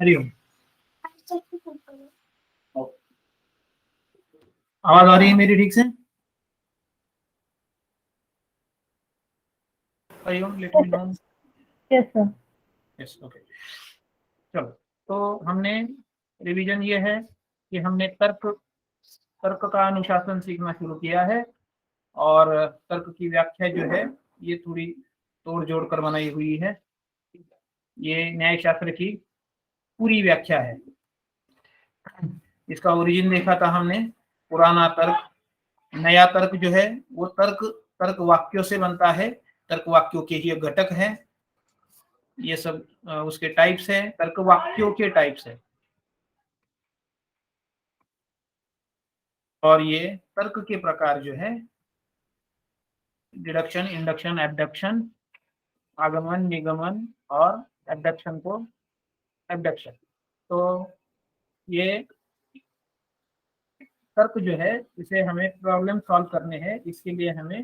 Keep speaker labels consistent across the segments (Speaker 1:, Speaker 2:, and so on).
Speaker 1: हरिओम। आवाज आ रही है मेरी ठीक से? Hariom, let me know.
Speaker 2: Yes sir.
Speaker 1: Yes, okay. चलो, तो हमने रिवीजन ये है कि हमने तर्क का अनुशासन सीखना शुरू किया है, और तर्क की व्याख्या जो है ये थोड़ी तोड़ जोड़ कर बनाई हुई है। ये न्याय शास्त्र की पूरी व्याख्या है। इसका ओरिजिन देखा था हमने, पुराना तर्क। नया तर्क जो है वो तर्क वाक्यों से बनता है, तर्क वाक्यों के ही घटक हैं। ये सब उसके टाइप्स हैं, तर्क वाक्यों के टाइप्स है। और ये तर्क के प्रकार जो है, डिडक्शन, इंडक्शन, एबडक्शन, आगमन, निगमन, और एबडक्शन को एबडक्शन। तो ये तर्क जो है, इसे हमें प्रॉब्लम सॉल्व करने हैं, इसके लिए हमें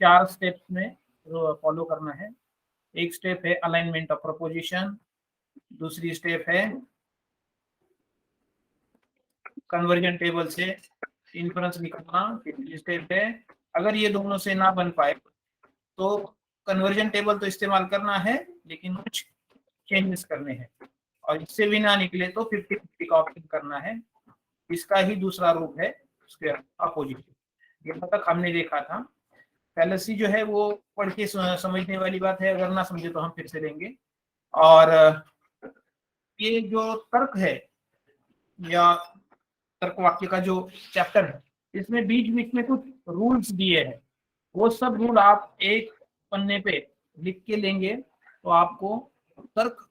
Speaker 1: 4 स्टेप्स में फॉलो करना है। एक स्टेप है अलाइनमेंट ऑफ प्रपोजिशन, दूसरी स्टेप है कन्वर्जन टेबल से इन्फरेंस निकालना, तीसरी स्टेप है अगर ये दोनों से ना बन पाए तो कन्वर्जन टेबल तो इस्तेमाल करना है, लेकिन कुछ चेंजेस करने हैं, और इससे भी ना निकले तो 50-50 का ऑप्शन करना है। इसका ही दूसरा रूप है उसके अपोजिट। यहाँ तक हमने देखा था। फैलेसी जो है वो पढ़ के समझने वाली बात है, अगर ना समझे तो हम फिर से लेंगे। और ये जो तर्क है या तर्क वाक्य का जो चैप्टर है, इसमें बीच बीच में कुछ रूल्स दिए हैं। वो सब रूल आप एक पन्ने पे लिख के लेंगे तो आपको तर्क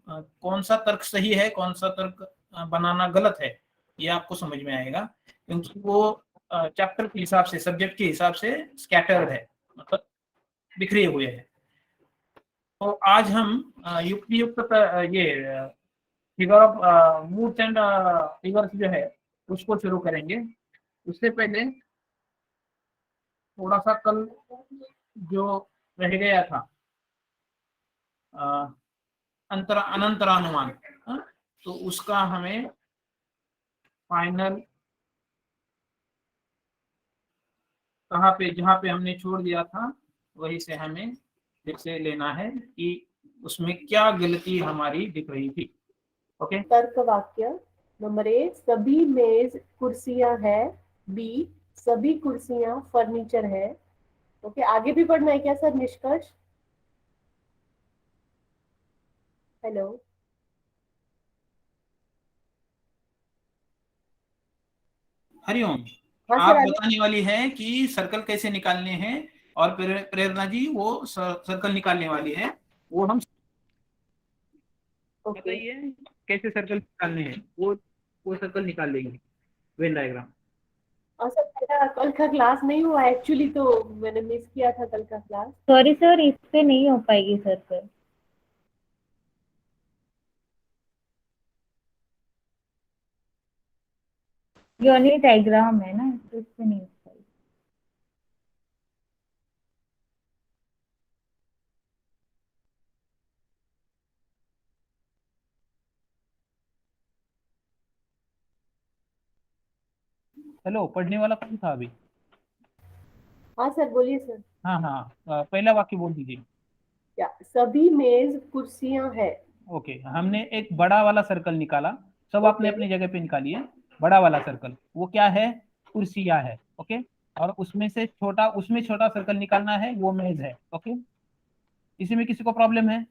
Speaker 1: कौन सा तर्क सही है, कौन सा तर्क बनाना गलत है, ये आपको समझ में आएगा, क्योंकि वो चैप्टर के हिसाब से, सब्जेक्ट के हिसाब से स्कैटर्ड है, मतलब बिखरे हुए हैं। तो आज हम युक्ति युक्त ये figure of moods and figures जो है उसको शुरू करेंगे। उससे पहले थोड़ा सा कल जो रह गया था अनंतरानुमान, तो उसका हमें फाइनल कहाँ पे, जहाँ पे हमने छोड़ दिया था वहीं से हमें फिर से लेना है कि उसमें क्या गलती हमारी दिख रही थी। ओके।
Speaker 2: तर्क वाक्य नंबर ए, सभी मेज कुर्सियां है। बी, सभी कुर्सियां फर्नीचर है। ओके, आगे भी पढ़ना है क्या सर? निष्कर्ष। हेलो।
Speaker 1: हरिओम।
Speaker 2: हाँ
Speaker 1: आप
Speaker 2: सर, आगे।
Speaker 1: बताने वाली है कि सर्कल कैसे निकालने हैं, और प्रेरणा जी वो सर्कल निकालने वाली है। वो हम
Speaker 2: ओके।
Speaker 1: बताइए कैसे सर्कल निकालने हैं, वो सर्कल निकाल लेंगे, वेन डायग्राम।
Speaker 2: और सर, मेरा कल का क्लास नहीं हुआ एक्चुअली, तो मैंने मिस किया था कल का क्लास।
Speaker 3: सॉरी सर, इस पे नहीं हो पाएगी सर्कल। ये ओनली डायग्राम है ना, तो इस पे नहीं हो पाएगी।
Speaker 1: हेलो, पढ़ने वाला कौन था अभी?
Speaker 2: हाँ सर, बोलिए सर।
Speaker 1: हाँ हाँ, पहला वाक्य बोल दीजिए।
Speaker 2: या सभी मेज कुर्सियां है।
Speaker 1: ओके, हमने एक बड़ा वाला सर्कल निकाला, सब आपने
Speaker 2: ओके।
Speaker 1: अपनी जगह पे निकालिए। बड़ा वाला सर्कल वो क्या है? कुर्सियां है। ओके, और उसमें छोटा सर्कल निकालना है, वो मेज है। ओके, इसी में किसी को प्रॉब्लम है?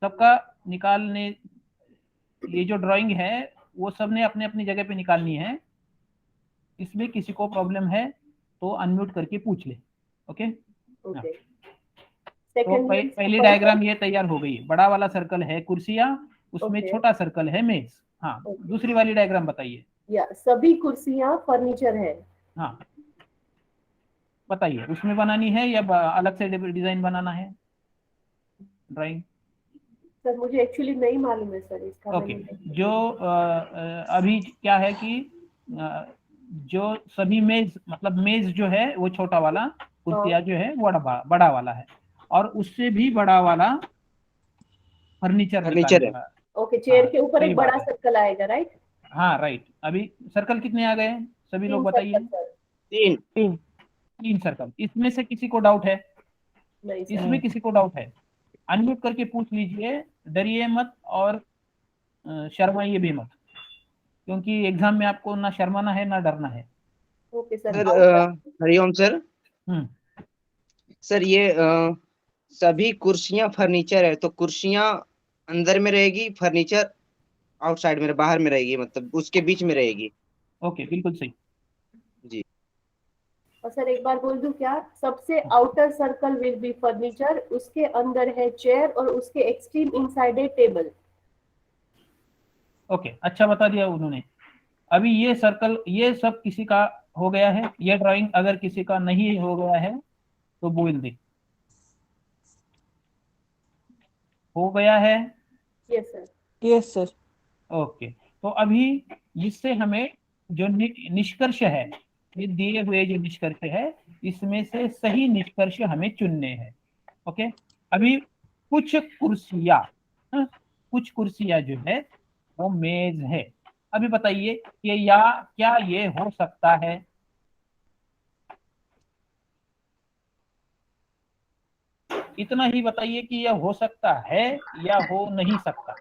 Speaker 1: सबका निकालने, ये जो ड्राइंग है वो सबने अपने अपनी जगह पे निकालनी है। इसमें किसी को प्रॉब्लम है तो अनम्यूट करके पूछ ले। ओके, हाँ।
Speaker 2: ओके।
Speaker 1: तो
Speaker 2: सेकंड वन
Speaker 1: पहली
Speaker 2: सफल है।
Speaker 1: डायग्राम ये तैयार हो गई। बड़ा वाला सर्कल है कुर्सियां, उसमें
Speaker 2: ओके।
Speaker 1: छोटा सर्कल है मेज। हाँ,
Speaker 2: ओके।
Speaker 1: दूसरी वाली डायग्राम बताइए।
Speaker 2: या सभी कुर्सियां फर्नीचर है।
Speaker 1: हाँ, बताइए, उसमें बनानी है या अलग से डिजाइन बनाना है ड्राइंग?
Speaker 2: सर मुझे एक्चुअली नहीं मालूम है सर, इसका
Speaker 1: ओके,
Speaker 2: मैंने नहीं
Speaker 1: जो अभी क्या है कि अ, जो सभी मेज, मतलब मेज जो है वो छोटा वाला,
Speaker 2: हाँ।
Speaker 1: कुर्सिया जो है वो बड़ा वाला है, और उससे भी बड़ा वाला फर्नीचर
Speaker 4: फर्नीचर है।
Speaker 1: निकालना है।
Speaker 2: ओके,
Speaker 1: हाँ,
Speaker 2: चेयर के ऊपर
Speaker 1: सही
Speaker 2: एक बड़ा
Speaker 1: बात है।
Speaker 2: सर्कल आएगा, राइट?
Speaker 1: हाँ राइट। अभी सर्कल कितने आ गए सभी लोग
Speaker 2: 3
Speaker 1: बताइए?
Speaker 2: Circle sir.
Speaker 4: 3।
Speaker 1: 3 सर्कल। इसमें से किसी को डाउट है?
Speaker 2: नहीं सर।
Speaker 1: इसमें किसी को डाउट है? अनम्यूट करके पूछ लीजिए, डरिए मत और शर्माइए भी मत, क्योंकि एग्जाम में आपको ना शर्माना है ना डरना है।
Speaker 2: Okay sir,
Speaker 4: sir
Speaker 2: outer.
Speaker 4: हरिओम सर।
Speaker 1: हम्म।
Speaker 4: सर ये सभी कुर्सियां फर्नीचर है, तो कुर्सियां अंदर में रहेगी, फर्नीचर आउटसाइड में, बाहर में रहेगी, मतलब उसके बीच में रहेगी।
Speaker 1: ओके, बिल्कुल सही।
Speaker 4: जी।
Speaker 2: और सर एक बार बोल दूं क्या? सबसे outer circle will be furniture, उसके अंदर है चेयर और उसके एक्सट्रीम इनसाइड है टेबल।
Speaker 1: ओके, अच्छा बता दिया उन्होंने। अभी ये सर्कल, ये सब किसी का हो गया है? ये ड्राइंग अगर किसी का नहीं हो गया है तो बोल दे। हो गया है?
Speaker 2: Yes sir.
Speaker 5: Yes sir.
Speaker 1: Okay, तो अभी इससे हमें जो निष्कर्ष है, ये दिए हुए जो निष्कर्ष है, इसमें से सही निष्कर्ष हमें चुनने हैं। ओके, अभी कुछ कुर्सियां, हाँ, कुछ कुर्सियां जो है वो मेज है। अभी बताइए कि या क्या ये हो सकता है? इतना ही बताइए कि यह हो सकता है या हो नहीं सकता।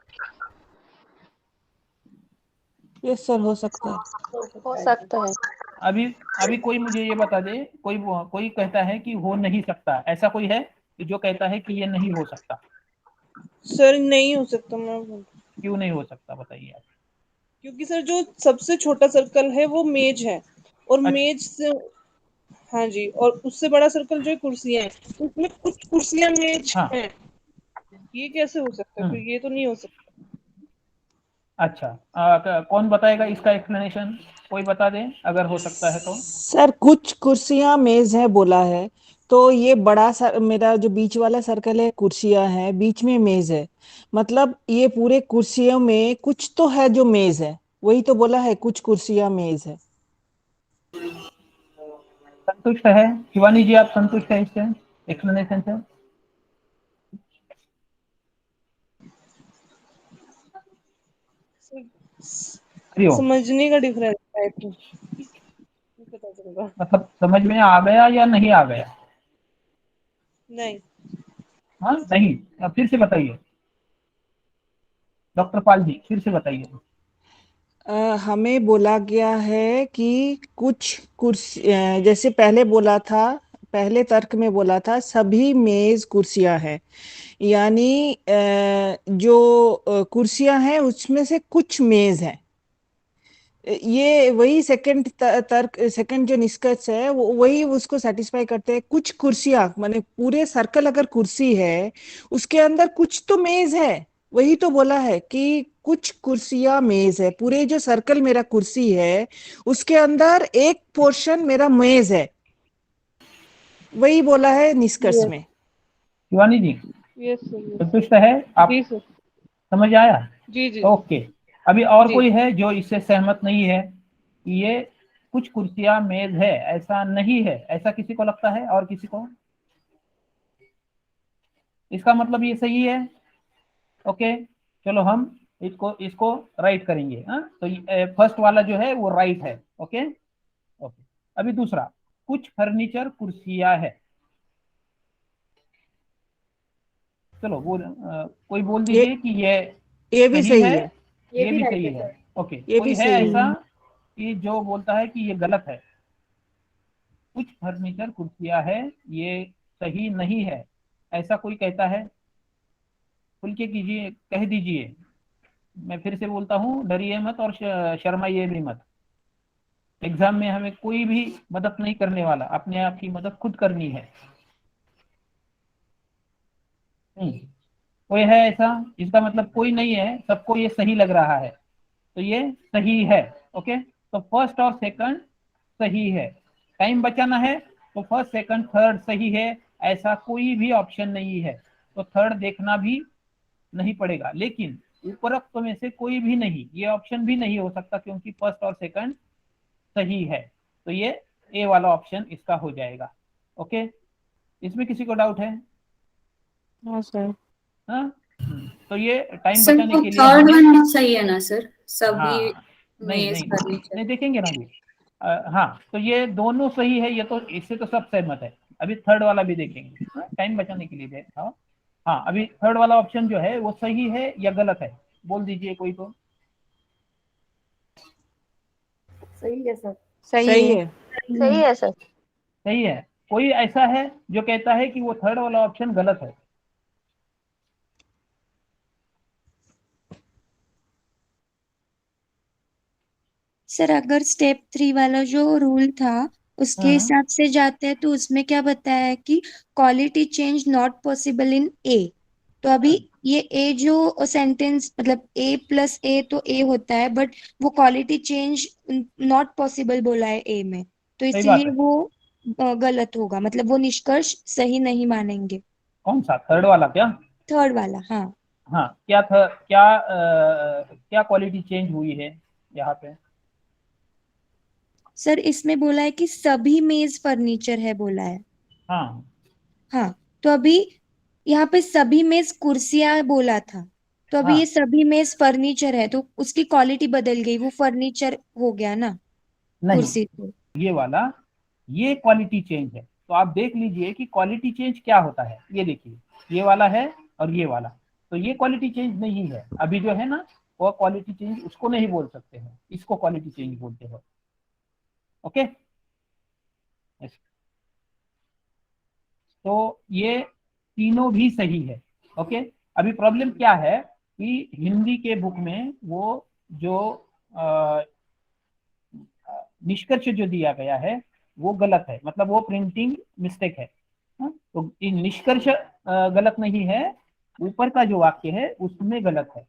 Speaker 5: यस सर, हो सकता है।
Speaker 2: हो सकता है।
Speaker 1: अभी अभी कोई मुझे ये बता दे, कोई कहता है कि हो नहीं सकता, ऐसा कोई है कि जो कहता है कि ये नहीं हो सकता?
Speaker 5: सर नहीं हो सकता,
Speaker 1: क्यों नहीं हो सकता, बताइए आप।
Speaker 5: क्योंकि सर जो सबसे छोटा सर्कल है वो मेज है, और
Speaker 1: अच्छा,
Speaker 5: मेज से, हाँ जी, और उससे बड़ा सर्कल जो है कुर्सियां है, तो उसमें कुछ कुर्सियां मेज
Speaker 1: हाँ।
Speaker 5: है। ये कैसे हो सकता है? फिर ये तो नहीं हो सकता।
Speaker 1: अच्छा, कौन बताएगा इसका एक्सप्लेनेशन? कोई बता दे अगर हो सकता है तो।
Speaker 5: सर कुछ कुर्सियां मेज है बोला है, तो ये बड़ा सर, मेरा जो बीच वाला सर्कल है कुर्सियां है, बीच में मेज है, मतलब ये पूरे कुर्सियों में कुछ तो है जो मेज है, वही तो बोला है कुछ कुर्सियां मेज है।
Speaker 1: संतुष्ट है शिवानी जी? आप संतुष्ट है इससे, एक्सप्लेनेशन से? हरिओम।
Speaker 5: समझने का डिफरेंस है तो नहीं पता चलेगा।
Speaker 1: मतलब समझ में आ गया या नहीं आ गया?
Speaker 5: नहीं।
Speaker 1: हाँ नहीं, अब फिर से बताइए, डॉक्टर पाल जी फिर से बताइए।
Speaker 5: हमें बोला गया है कि कुछ कुर्सी, जैसे पहले बोला था, पहले तर्क में बोला था सभी मेज कुर्सियां हैं, यानी जो कुर्सियां हैं उसमें से कुछ मेज हैं। ये वही सेकंड तर्क, सेकंड जो निष्कर्ष है वो वही उसको सेटिस्फाई करते हैं। कुछ कुर्सियां माने पूरे सर्कल अगर कुर्सी है, उसके अंदर कुछ तो मेज है, वही तो बोला है कि कुछ कुर्सियां मेज है, पूरे जो सर्कल मेरा कुर्सी है उसके अंदर एक पोर्शन मेरा मेज है, वही बोला है निष्कर्ष
Speaker 2: यस।
Speaker 5: में।
Speaker 1: शिवानी जी
Speaker 5: यस सर।
Speaker 1: संतुष्ट है आप?
Speaker 5: जी सर।
Speaker 1: समझ आया?
Speaker 5: जी जी।
Speaker 1: ओके, अभी और
Speaker 5: जी।
Speaker 1: कोई है जो इससे सहमत नहीं है कि ये कुछ कुर्सियां मेज है? ऐसा नहीं है, ऐसा किसी को लगता है? और किसी को? इसका मतलब ये सही है। ओके, चलो हम इसको इसको राइट करेंगे। हाँ, तो फर्स्ट वाला जो है वो राइट है। ओके, अभी दूसरा, कुछ फर्नीचर कुर्सियां है। चलो कोई बोल
Speaker 5: ये
Speaker 1: दीजिए कि
Speaker 5: ये भी
Speaker 1: सही
Speaker 5: सही
Speaker 1: है,
Speaker 5: है,
Speaker 1: ये भी
Speaker 2: राइट
Speaker 1: सही
Speaker 2: है
Speaker 1: है।
Speaker 2: सर।
Speaker 1: ओके,
Speaker 5: ये
Speaker 1: कोई
Speaker 5: भी
Speaker 1: है
Speaker 5: सही है।
Speaker 1: ऐसा कि जो बोलता है कि ये गलत है, कुछ फर्नीचर कुर्सियां है ये सही नहीं है, ऐसा कोई कहता है? खुल के कीजिए, कह दीजिए। मैं फिर से बोलता हूँ, डरिए मत और शर्माइए भी मत। एग्जाम में हमें कोई भी मदद नहीं करने वाला, अपने आप की मदद खुद करनी है। कोई है ऐसा? इसका मतलब कोई नहीं है, सबको ये सही लग रहा है, तो ये सही है। ओके, तो फर्स्ट और सेकंड सही है। टाइम बचाना है तो फर्स्ट सेकंड थर्ड सही है, ऐसा कोई भी ऑप्शन नहीं है। तो थर्ड देखना भी नहीं पड़ेगा, लेकिन उपरोक्त में से कोई भी नहीं, ये ऑप्शन भी नहीं हो सकता क्योंकि फर्स्ट और सेकंड सही है। तो ये ए वाला ऑप्शन इसका हो जाएगा। ओके, इसमें किसी को डाउट है?
Speaker 5: हाँ सर।
Speaker 1: हाँ, तो ये टाइम
Speaker 6: सर
Speaker 1: बचाने
Speaker 6: वो
Speaker 1: के लिए
Speaker 6: थर्ड
Speaker 1: हमने,
Speaker 6: वन भी सही है ना सर, सभी
Speaker 1: हाँ, नहीं
Speaker 6: मेज
Speaker 1: नहीं
Speaker 6: फर्नीचर।
Speaker 1: नहीं, देखेंगे ना जी। हाँ, तो ये दोनों सही है, ये तो इससे तो सब सहमत है। अभी थर्ड वाला भी देखेंगे, टाइम बचाने के लिए देखा। हाँ, अभी थर्ड वाला ऑप्शन जो है वो सही है या गलत है, बोल दीजिए कोई तो।
Speaker 2: सही है सर।
Speaker 5: सही है।
Speaker 3: सही है सर।
Speaker 1: सही है। कोई ऐसा है जो कहता है कि वो थर्ड वाला ऑप्शन गलत है?
Speaker 7: सर अगर स्टेप 3 वाला जो रूल था उसके
Speaker 1: हम्म,
Speaker 7: हिसाब से जाते हैं तो उसमें क्या बताया है कि quality change not possible in a. तो अभी ये ए जो सेंटेंस मतलब ए प्लस ए तो ए होता है, बट वो क्वालिटी चेंज नॉट पॉसिबल बोला है ए में, तो
Speaker 1: सही बात
Speaker 7: इसलिए
Speaker 1: है।
Speaker 7: वो गलत होगा, मतलब वो निष्कर्ष सही नहीं मानेंगे।
Speaker 1: कौन सा थर्ड वाला क्या?
Speaker 7: थर्ड वाला, हाँ।
Speaker 1: हाँ, क्या था, क्या क्या क्वालिटी चेंज हुई है यहाँ पे?
Speaker 7: सर इसमें बोला है कि सभी मेज फर्नीचर है बोला है।
Speaker 1: हाँ,
Speaker 7: हाँ, तो अभी यहाँ पे सभी मेज कुर्सियां बोला था, तो अभी
Speaker 1: हाँ,
Speaker 7: ये सभी मेज फर्नीचर है तो उसकी क्वालिटी बदल गई, वो फर्नीचर हो गया ना
Speaker 1: नहीं,
Speaker 7: कुर्सी से।
Speaker 1: ये वाला, ये क्वालिटी चेंज है। तो आप देख लीजिए कि क्वालिटी चेंज क्या होता है। ये देखिए, ये वाला है और ये वाला, तो ये क्वालिटी चेंज नहीं है। अभी जो है ना, वो क्वालिटी चेंज उसको नहीं बोल सकते हैं, इसको क्वालिटी चेंज बोलते हैं। ओके, तो ये तीनों भी सही है। ओके, अभी प्रॉब्लम क्या है कि हिंदी के बुक में वो जो निष्कर्ष जो दिया गया है वो गलत है, मतलब वो प्रिंटिंग मिस्टेक है। हाँ? तो ये निष्कर्ष गलत नहीं है, ऊपर का जो वाक्य है उसमें गलत है।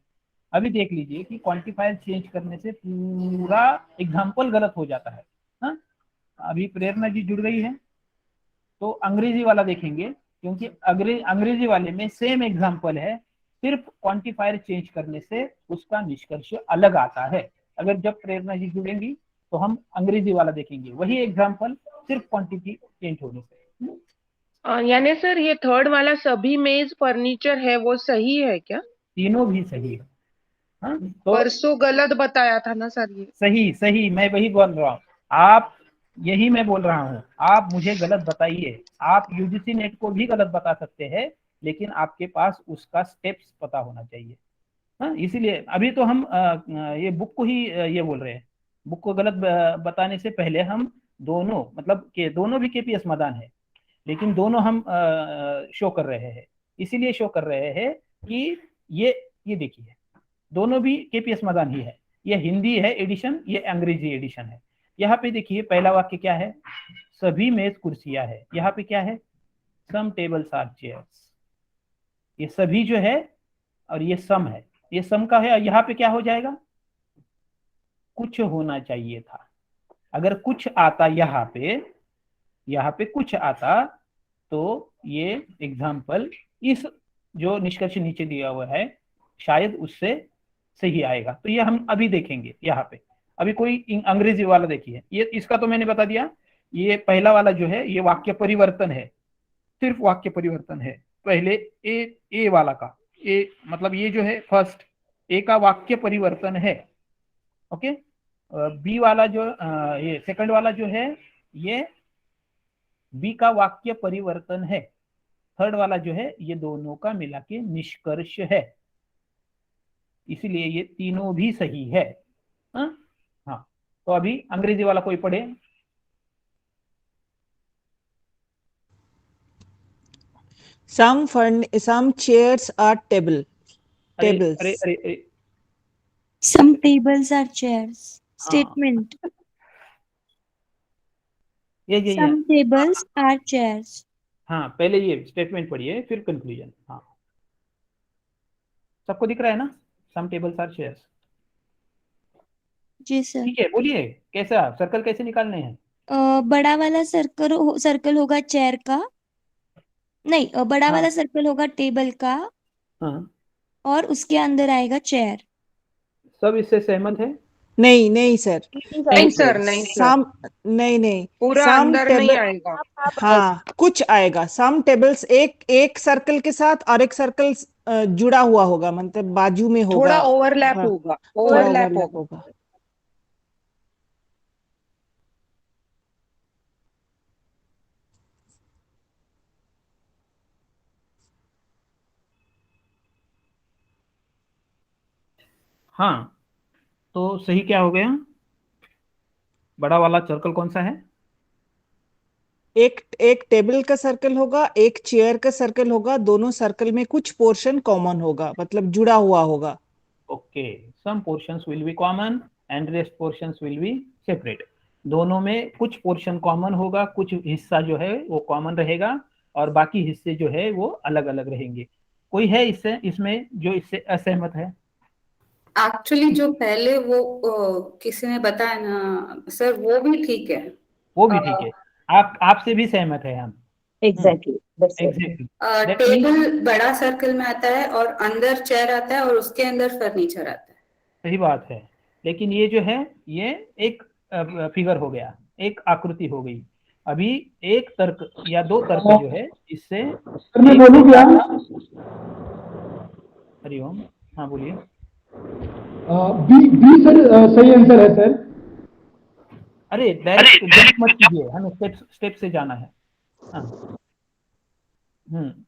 Speaker 1: अभी देख लीजिए कि क्वांटिफायर चेंज करने से पूरा एग्जाम्पल गलत हो जाता है। हाँ? अभी प्रेरणा जी जुड़ गई है, तो अंग्रेजी वाला देखेंगे, क्योंकि अंग्रेजी वाले में सेम एग्जाम्पल है, सिर्फ क्वांटिफायर चेंज करने से उसका निष्कर्ष अलग आता है। अगर जब प्रेरणा जी जुड़ेंगी तो हम अंग्रेजी वाला देखेंगे, वही एग्जाम्पल सिर्फ क्वांटिटी चेंज होने से।
Speaker 8: यानी सर ये थर्ड वाला सभी मेज फर्नीचर है वो सही है क्या?
Speaker 1: तीनों भी सही है। हाँ? तो
Speaker 8: परसों गलत बताया था ना सर ये।
Speaker 1: सही सही, मैं वही बोल रहा हूँ। आप, यही मैं बोल रहा हूँ, आप मुझे गलत बताइए। आप यूजीसी नेट को भी गलत बता सकते हैं, लेकिन आपके पास उसका स्टेप्स पता होना चाहिए। हाँ, इसीलिए अभी तो हम ये बुक को ही ये बोल रहे हैं। बुक को गलत बताने से पहले हम दोनों, मतलब के दोनों भी केपीएस मैदान है, लेकिन दोनों हम शो कर रहे हैं। इसीलिए शो कर रहे हैं कि ये देखिए, दोनों भी केपीएस मैदान ही है। ये हिंदी है एडिशन, ये अंग्रेजी एडिशन है। यहाँ पे देखिए पहला वाक्य क्या है, सभी मेज कुर्सियां है। यहाँ पे क्या है, सम टेबल्स आर चेयर्स। ये सभी जो है और ये सम है, ये सम का है। यहाँ पे क्या हो जाएगा, कुछ होना चाहिए था। अगर कुछ आता यहाँ पे कुछ आता तो ये एग्जाम्पल, इस जो निष्कर्ष नीचे दिया हुआ है शायद उससे सही आएगा। तो ये हम अभी देखेंगे यहाँ पे। अभी कोई अंग्रेजी वाला देखिए, ये इसका तो मैंने बता दिया। ये पहला वाला जो है ये वाक्य परिवर्तन है, सिर्फ वाक्य परिवर्तन है। पहले ए वाला का, ए मतलब ये जो है फर्स्ट ए का वाक्य परिवर्तन है। ओके, बी वाला जो ये सेकंड वाला जो है ये बी का वाक्य परिवर्तन है। थर्ड वाला जो है ये दोनों का मिला के निष्कर्ष है, इसीलिए ये तीनों भी सही है। हाँ हाँ, तो अभी अंग्रेजी वाला कोई पढ़े।
Speaker 5: some chairs are tables.
Speaker 1: अरे अरे अरे, अरे
Speaker 7: Some tables are chairs. Statement.
Speaker 1: ये
Speaker 7: Some tables are chairs.
Speaker 1: हाँ, पहले ये स्टेटमेंट पढ़िए फिर कंक्लूजन। हाँ, सबको दिख रहा है ना? Some tables are chairs.
Speaker 7: जी सर।
Speaker 1: ठीक है, बोलिए कैसा सर्कल कैसे निकालने हैं?
Speaker 7: बड़ा वाला सर्कल होगा चेयर का, नहीं बड़ा
Speaker 1: हाँ।
Speaker 7: वाला सर्कल होगा टेबल का,
Speaker 1: हाँ,
Speaker 7: और उसके अंदर आएगा चेयर।
Speaker 1: सब इससे सहमत है?
Speaker 5: नहीं सर,
Speaker 8: नहीं सर, नहीं सर,
Speaker 5: नहीं
Speaker 8: पूरा
Speaker 5: सम
Speaker 8: अंदर नहीं
Speaker 5: टेबल,
Speaker 8: आएगा।
Speaker 5: हाँ कुछ आएगा। सम टेबल्स एक सर्कल के साथ और एक सर्कल जुड़ा हुआ होगा, मतलब बाजू में होगा,
Speaker 8: थोड़ा ओवरलैप
Speaker 5: हाँ,
Speaker 8: होगा,
Speaker 5: थोड़ा
Speaker 8: ओवरलैप
Speaker 5: overlap
Speaker 8: होगा।
Speaker 5: होगा।
Speaker 1: हाँ, तो सही क्या हो गया? बड़ा वाला सर्कल कौन सा है?
Speaker 5: एक टेबल का सर्कल होगा, एक चेयर का सर्कल होगा, दोनों सर्कल में कुछ पोर्शन कॉमन होगा, मतलब जुड़ा हुआ होगा।
Speaker 1: Okay, some portions will be common and rest portions will be separate. दोनों में कुछ पोर्शन कॉमन होगा, कुछ हिस्सा जो है वो कॉमन रहेगा और बाकी हिस्से जो है वो अलग अलग रहेंगे। कोई है इसमें जो इससे असहमत है?
Speaker 6: एक्चुअली जो पहले वो किसी ने बताया ना सर, वो भी ठीक है।
Speaker 1: वो भी ठीक है, आपसे भी सहमत है हम।
Speaker 3: Exactly. That's it.
Speaker 1: Exactly.
Speaker 6: Table बड़ा सर्कल में आता है और अंदर चेयर आता है और उसके अंदर फर्नीचर आता है।
Speaker 1: सही बात है, लेकिन ये जो है ये एक फिगर हो गया, एक आकृति हो गई। अभी एक तर्क या दो तर्क जो है इससे
Speaker 9: मैं बोलूं क्या?
Speaker 1: हरिओम, हाँ बोलिए।
Speaker 9: बी सर सही आंसर है सर।
Speaker 1: अरे डायरेक्ट जंप मत कीजिए, हमें स्टेप से जाना है। हाँ,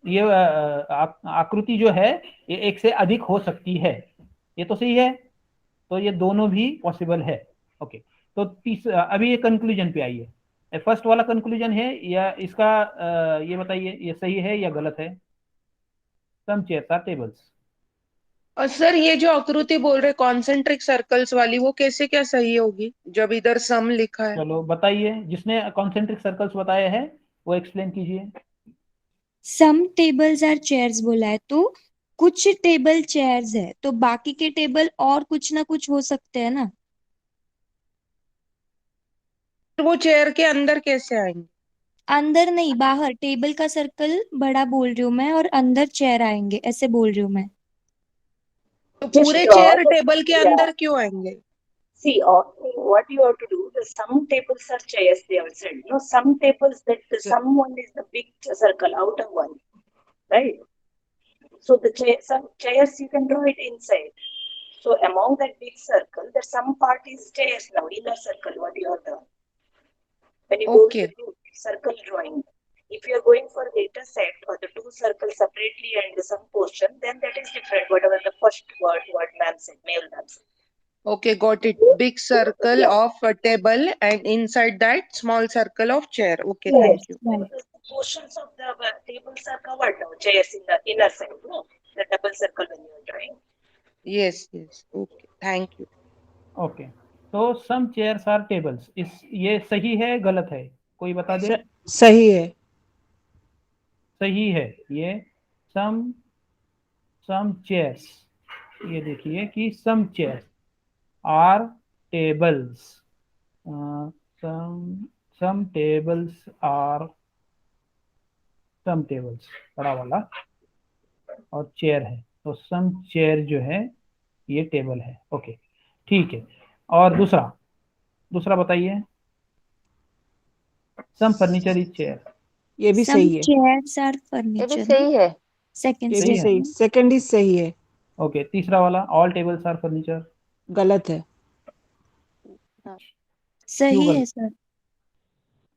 Speaker 1: ये आकृति जो है ये एक से अधिक हो सकती है, ये तो सही है। तो ये दोनों भी पॉसिबल है। ओके, तो अभी ये कंक्लूजन पे आइए। फर्स्ट वाला कंक्लूजन है या इसका ये बताइए, ये सही है या गलत है? सम चेयर्स आर टेबल्स।
Speaker 8: और सर ये जो आकृति बोल रहे कॉन्सेंट्रिक सर्कल्स वाली, वो कैसे क्या सही होगी जब इधर सम लिखा है?
Speaker 1: चलो बताइए, जिसने कॉन्सेंट्रिक सर्कल्स बताए हैं वो एक्सप्लेन कीजिए।
Speaker 7: सम टेबल्स आर चेयर्स बोला है, तो कुछ टेबल चेयर्स है तो बाकी के टेबल और कुछ ना कुछ हो सकते हैं ना।
Speaker 8: तो वो चेयर के अंदर कैसे आएंगे?
Speaker 7: अंदर नहीं, बाहर। टेबल का सर्कल बड़ा बोल रही हूँ मैं और अंदर चेयर आएंगे, ऐसे बोल रही हूँ मैं।
Speaker 8: तो
Speaker 3: Just
Speaker 8: पूरे
Speaker 3: draw
Speaker 8: चेयर
Speaker 3: the-
Speaker 8: टेबल के
Speaker 3: yeah.
Speaker 8: अंदर क्यों आएंगे?
Speaker 3: See, what you have to do, the some tables are chairs, they have said. No, some tables that the someone is the big circle, outer one, right? So some chairs you can draw it inside. So among that big circle, there's some part is chairs now, inner circle, what you have done. When you go
Speaker 8: Okay.
Speaker 3: with the circle drawing, if you are going for the intersect or the two circles separately and some portion, then that is different, whatever the first word ma'am said, male ma'am said.
Speaker 8: Okay, got it. Big circle
Speaker 3: Yeah.
Speaker 8: of a table and inside that small circle of chair. Okay,
Speaker 3: Yes.
Speaker 8: thank you.
Speaker 7: Right.
Speaker 3: The portions of the tables are covered now, chairs in the inner side, no? The double circle when you are drawing.
Speaker 8: Yes, yes. Okay, thank you.
Speaker 1: Okay, तो some chairs are tables, इस ये सही है गलत है? कोई बता दे।
Speaker 5: सही है।
Speaker 1: सही है ये। सम चेयर्स, ये देखिए कि some chairs are tables, some tables are, some tables बड़ा वाला और चेयर है, तो सम चेयर जो है ये टेबल है। ओके ठीक है, और दूसरा बताइए। सम फर्नीचर इज चेयर,
Speaker 5: ये भी
Speaker 7: Some
Speaker 5: सही है।
Speaker 7: chairs are
Speaker 10: ये भी
Speaker 7: furniture.
Speaker 10: सही है।
Speaker 7: Second
Speaker 5: ये भी
Speaker 1: सही है।
Speaker 5: सही, सेकंड इज सही है।
Speaker 1: ओके, तीसरा वाला ऑल टेबल्स आर फर्नीचर,
Speaker 5: गलत है।
Speaker 7: सही
Speaker 1: क्यों
Speaker 7: है सर।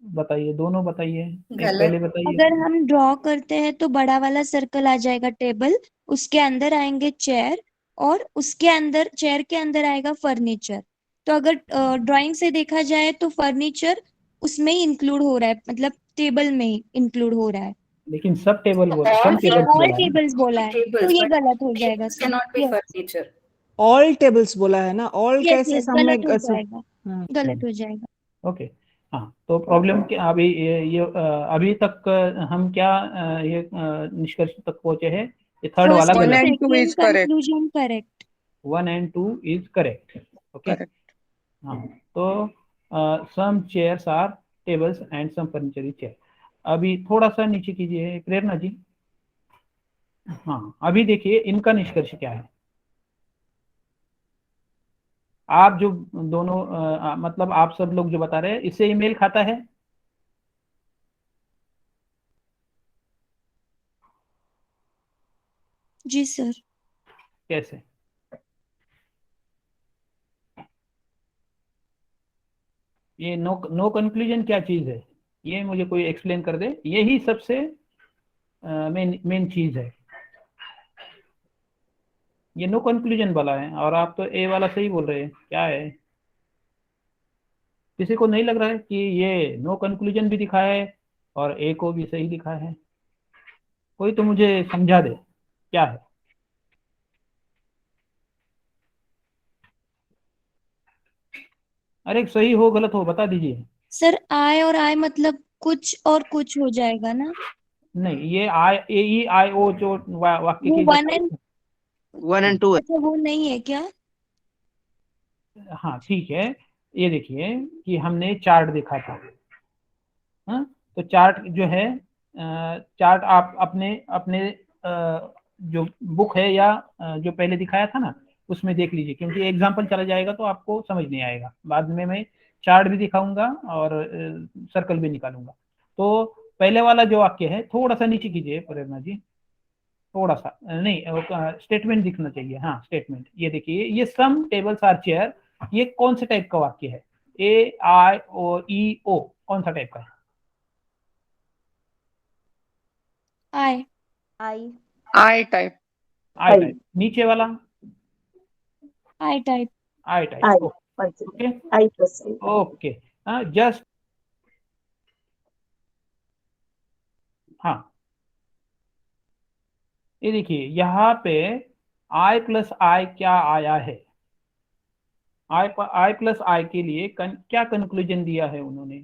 Speaker 1: बताइए, दोनों बताइए, एक
Speaker 6: गलत।
Speaker 1: पहले बताइए।
Speaker 7: अगर हम ड्रॉ करते हैं तो बड़ा वाला सर्कल आ जाएगा टेबल, उसके अंदर आएंगे चेयर, और उसके अंदर चेयर के अंदर आएगा फर्नीचर। तो अगर ड्राइंग से देखा जाए तो फर्नीचर उसमें ही इंक्लूड हो रहा है, मतलब टेबल में ही इंक्लूड हो रहा है।
Speaker 1: लेकिन सब टेबल बोला,
Speaker 6: All
Speaker 1: सम टेबल
Speaker 7: ऑल
Speaker 1: बोला है ना।
Speaker 7: टेबल्स बोला है, तो
Speaker 6: tables,
Speaker 7: ये
Speaker 6: but
Speaker 7: गलत हो जाएगा
Speaker 6: tables
Speaker 7: sir.
Speaker 6: cannot be
Speaker 7: yes
Speaker 6: furniture.
Speaker 5: All tables बोला है ना, ऑल
Speaker 7: यस
Speaker 5: कैसे
Speaker 7: यस,
Speaker 5: सम में
Speaker 7: गलत हो
Speaker 5: सब।
Speaker 7: जाएगा,
Speaker 5: हाँ।
Speaker 7: गलत हो जाएगा।
Speaker 1: ओके, हाँ, तो प्रॉब्लम क्या अभी अभी तक हम क्या ये निष्कर्ष तक पहुंचे हैं, ये थर्ड वाला
Speaker 7: फर्स्ट एंड
Speaker 8: 1
Speaker 1: गलत,
Speaker 8: and 2
Speaker 7: second
Speaker 8: is correct.
Speaker 7: Conclusion correct.
Speaker 1: 1 and 2 is correct. Okay,
Speaker 8: Correct.
Speaker 1: हाँ, तो some chairs are tables and some furniture is chair. अभी थोड़ा सा नीचे कीजिए प्रेरणा जी। हाँ, अभी देखिए इनका निष्कर्ष क्या है। आप जो दोनों मतलब आप सब लोग जो बता रहे हैं, इससे ईमेल खाता है?
Speaker 7: जी सर।
Speaker 1: कैसे? ये नो कंक्लूजन क्या चीज है, ये मुझे कोई एक्सप्लेन कर दे। यही सबसे मेन चीज है, ये नो कंक्लूजन वाला है, और आप तो ए वाला सही बोल रहे हैं। क्या है, किसी को नहीं लग रहा है कि ये नो कंक्लूजन भी दिखा है और ए को भी सही दिखा है? कोई तो मुझे समझा दे क्या है। अरे सही हो गलत हो बता दीजिए।
Speaker 7: सर आई और आई मतलब कुछ और कुछ हो जाएगा ना?
Speaker 1: नहीं, ये आई ए ई आई ओ जो वाक्य
Speaker 7: वो
Speaker 1: की
Speaker 7: वन एंड
Speaker 4: 1 and 2 है।
Speaker 7: अच्छा वो नहीं है क्या?
Speaker 1: हाँ ठीक है, ये देखिए कि हमने चार्ट देखा था। हाँ, तो चार्ट जो है, चार्ट आप अपने अपने जो बुक है या जो पहले दिखाया था ना उसमें देख लीजिए, क्योंकि एग्जाम्पल चला जाएगा तो आपको समझ नहीं आएगा। बाद में मैं चार्ट भी दिखाऊंगा और सर्कल भी निकालूंगा। तो पहले वाला जो वाक्य है थोड़ा सा नीचे कीजिए प्रेरणा जी, थोड़ा सा नहीं, स्टेटमेंट दिखना चाहिए। हाँ स्टेटमेंट, ये देखिए, ये सम टेबल्स आर चेयर, ये कौन से टाइप का वाक्य है? ए आई ओ ई ओ, कौन सा टाइप का है?
Speaker 7: आई
Speaker 2: आई
Speaker 8: I type.
Speaker 1: I type. नीचे वाला
Speaker 7: I type.
Speaker 1: I type.
Speaker 3: I.
Speaker 1: Okay
Speaker 3: I plus I.
Speaker 1: Okay, just हाँ, ये देखिए यहाँ पे आई प्लस आई क्या आया है। आई प्लस आई के लिए क्या कंक्लूजन दिया है उन्होंने?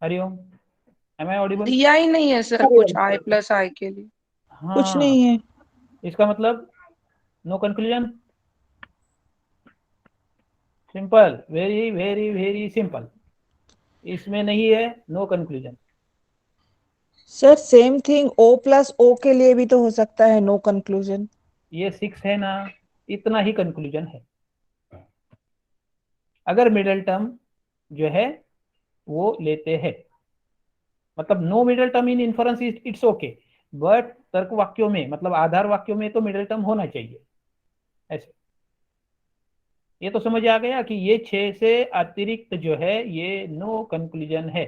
Speaker 1: Hariom, am I audible?
Speaker 8: दिया ही नहीं है सर कुछ I plus I के लिए।
Speaker 5: कुछ
Speaker 1: हाँ,
Speaker 5: नहीं है।
Speaker 1: इसका मतलब no conclusion. Simple, very very very simple, इसमें नहीं है no conclusion.
Speaker 5: Sir same thing O plus O के लिए भी तो हो सकता है नो कंक्लूजन।
Speaker 1: ये 6 है ना, इतना ही कंक्लूजन है। अगर मिडिल टर्म जो है वो लेते हैं, मतलब no middle term in inference it's okay, but तर्क वाक्यों में मतलब आधार वाक्यों में तो मिडिल टर्म होना चाहिए। ऐसे ये तो समझ आ गया कि ये 6 से अतिरिक्त जो है ये नो कंक्लूजन है।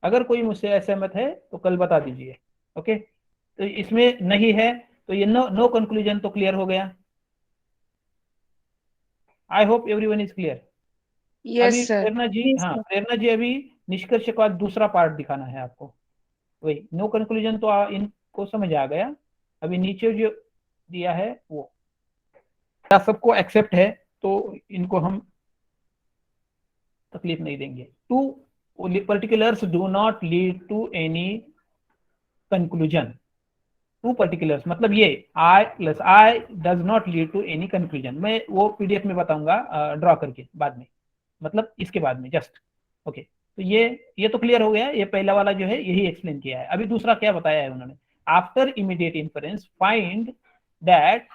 Speaker 1: अगर कोई मुझसे असहमत है तो कल बता दीजिए। ओके, तो इसमें नहीं है तो ये नो कंक्लूजन तो क्लियर हो गया। I hope everyone is clear. अभी
Speaker 8: Yes sir.
Speaker 1: प्रेरणा जी,
Speaker 7: Yes,
Speaker 1: हाँ
Speaker 7: sir.
Speaker 1: प्रेरणा जी, अभी निष्कर्ष के बाद दूसरा पार्ट दिखाना है आपको। वही नो कंक्लूजन तो इनको समझ आ गया। अभी नीचे जो दिया है वो क्या सबको एक्सेप्ट है, तो इनको हम तकलीफ नहीं देंगे। Two particulars do not lead to any conclusion. Two particulars मतलब ये I plus I does not lead to any conclusion. मैं वो पीडीएफ में बताऊंगा ड्रॉ करके बाद में, मतलब इसके बाद में जस्ट। ओके, तो ये तो क्लियर हो गया। ये पहला वाला जो है यही एक्सप्लेन किया है। अभी दूसरा क्या बताया है उन्होंने? After immediate inference find that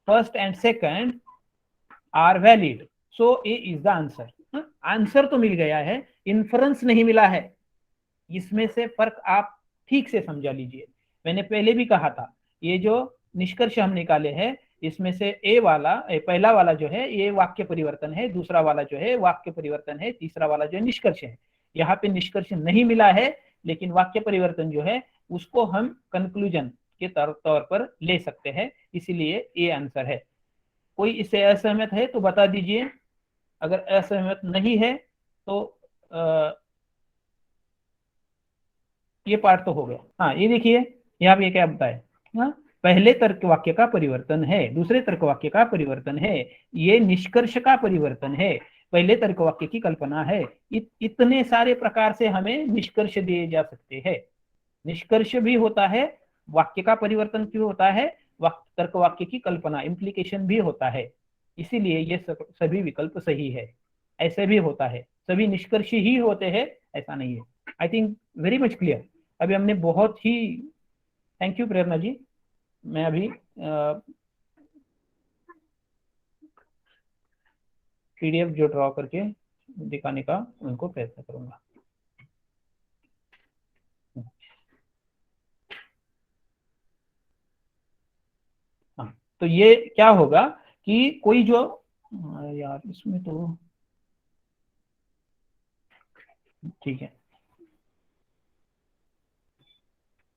Speaker 1: first and second are valid, so A is the answer. Answer तो मिल गया है, इन्फरेंस नहीं मिला है। इसमें से फर्क आप ठीक से समझा लीजिए। मैंने पहले भी कहा था, ये जो निष्कर्ष हम निकाले हैं इसमें से पहला वाला जो है ये वाक्य परिवर्तन है, दूसरा वाला जो है वाक्य परिवर्तन है, तीसरा वाला जो है निष्कर्ष है। यहाँ पे निष्कर्ष नहीं मिला है, लेकिन वाक्य परिवर्तन जो है उसको हम कंक्लूजन के तौर पर ले सकते हैं, इसीलिए ये आंसर है। कोई इससे असहमत है तो बता दीजिए, अगर असहमत नहीं है तो ये पार्ट तो हो गया। हाँ, ये देखिए यहाँ पे क्या बताए, हाँ, पहले तर्क वाक्य का परिवर्तन है, दूसरे तर्क वाक्य का परिवर्तन है, ये निष्कर्ष का परिवर्तन है, पहले तर्क वाक्य की कल्पना है। इतने सारे प्रकार से हमें निष्कर्ष दिए जा सकते हैं। निष्कर्ष भी होता है, वाक्य का परिवर्तन भी होता है, तर्क वाक्य की कल्पना इम्प्लीकेशन भी होता है, इसीलिए ये सभी विकल्प सही है। ऐसे भी होता है, सभी निष्कर्ष ही होते हैं ऐसा नहीं है। I think very much clear. अभी हमने बहुत ही, थैंक यू प्रेरणा जी। मैं अभी पीडीएफ जो ड्रॉ करके दिखाने का उनको प्रयत्न करूंगा। हाँ, तो ये क्या होगा कि कोई जो, यार इसमें तो ठीक है,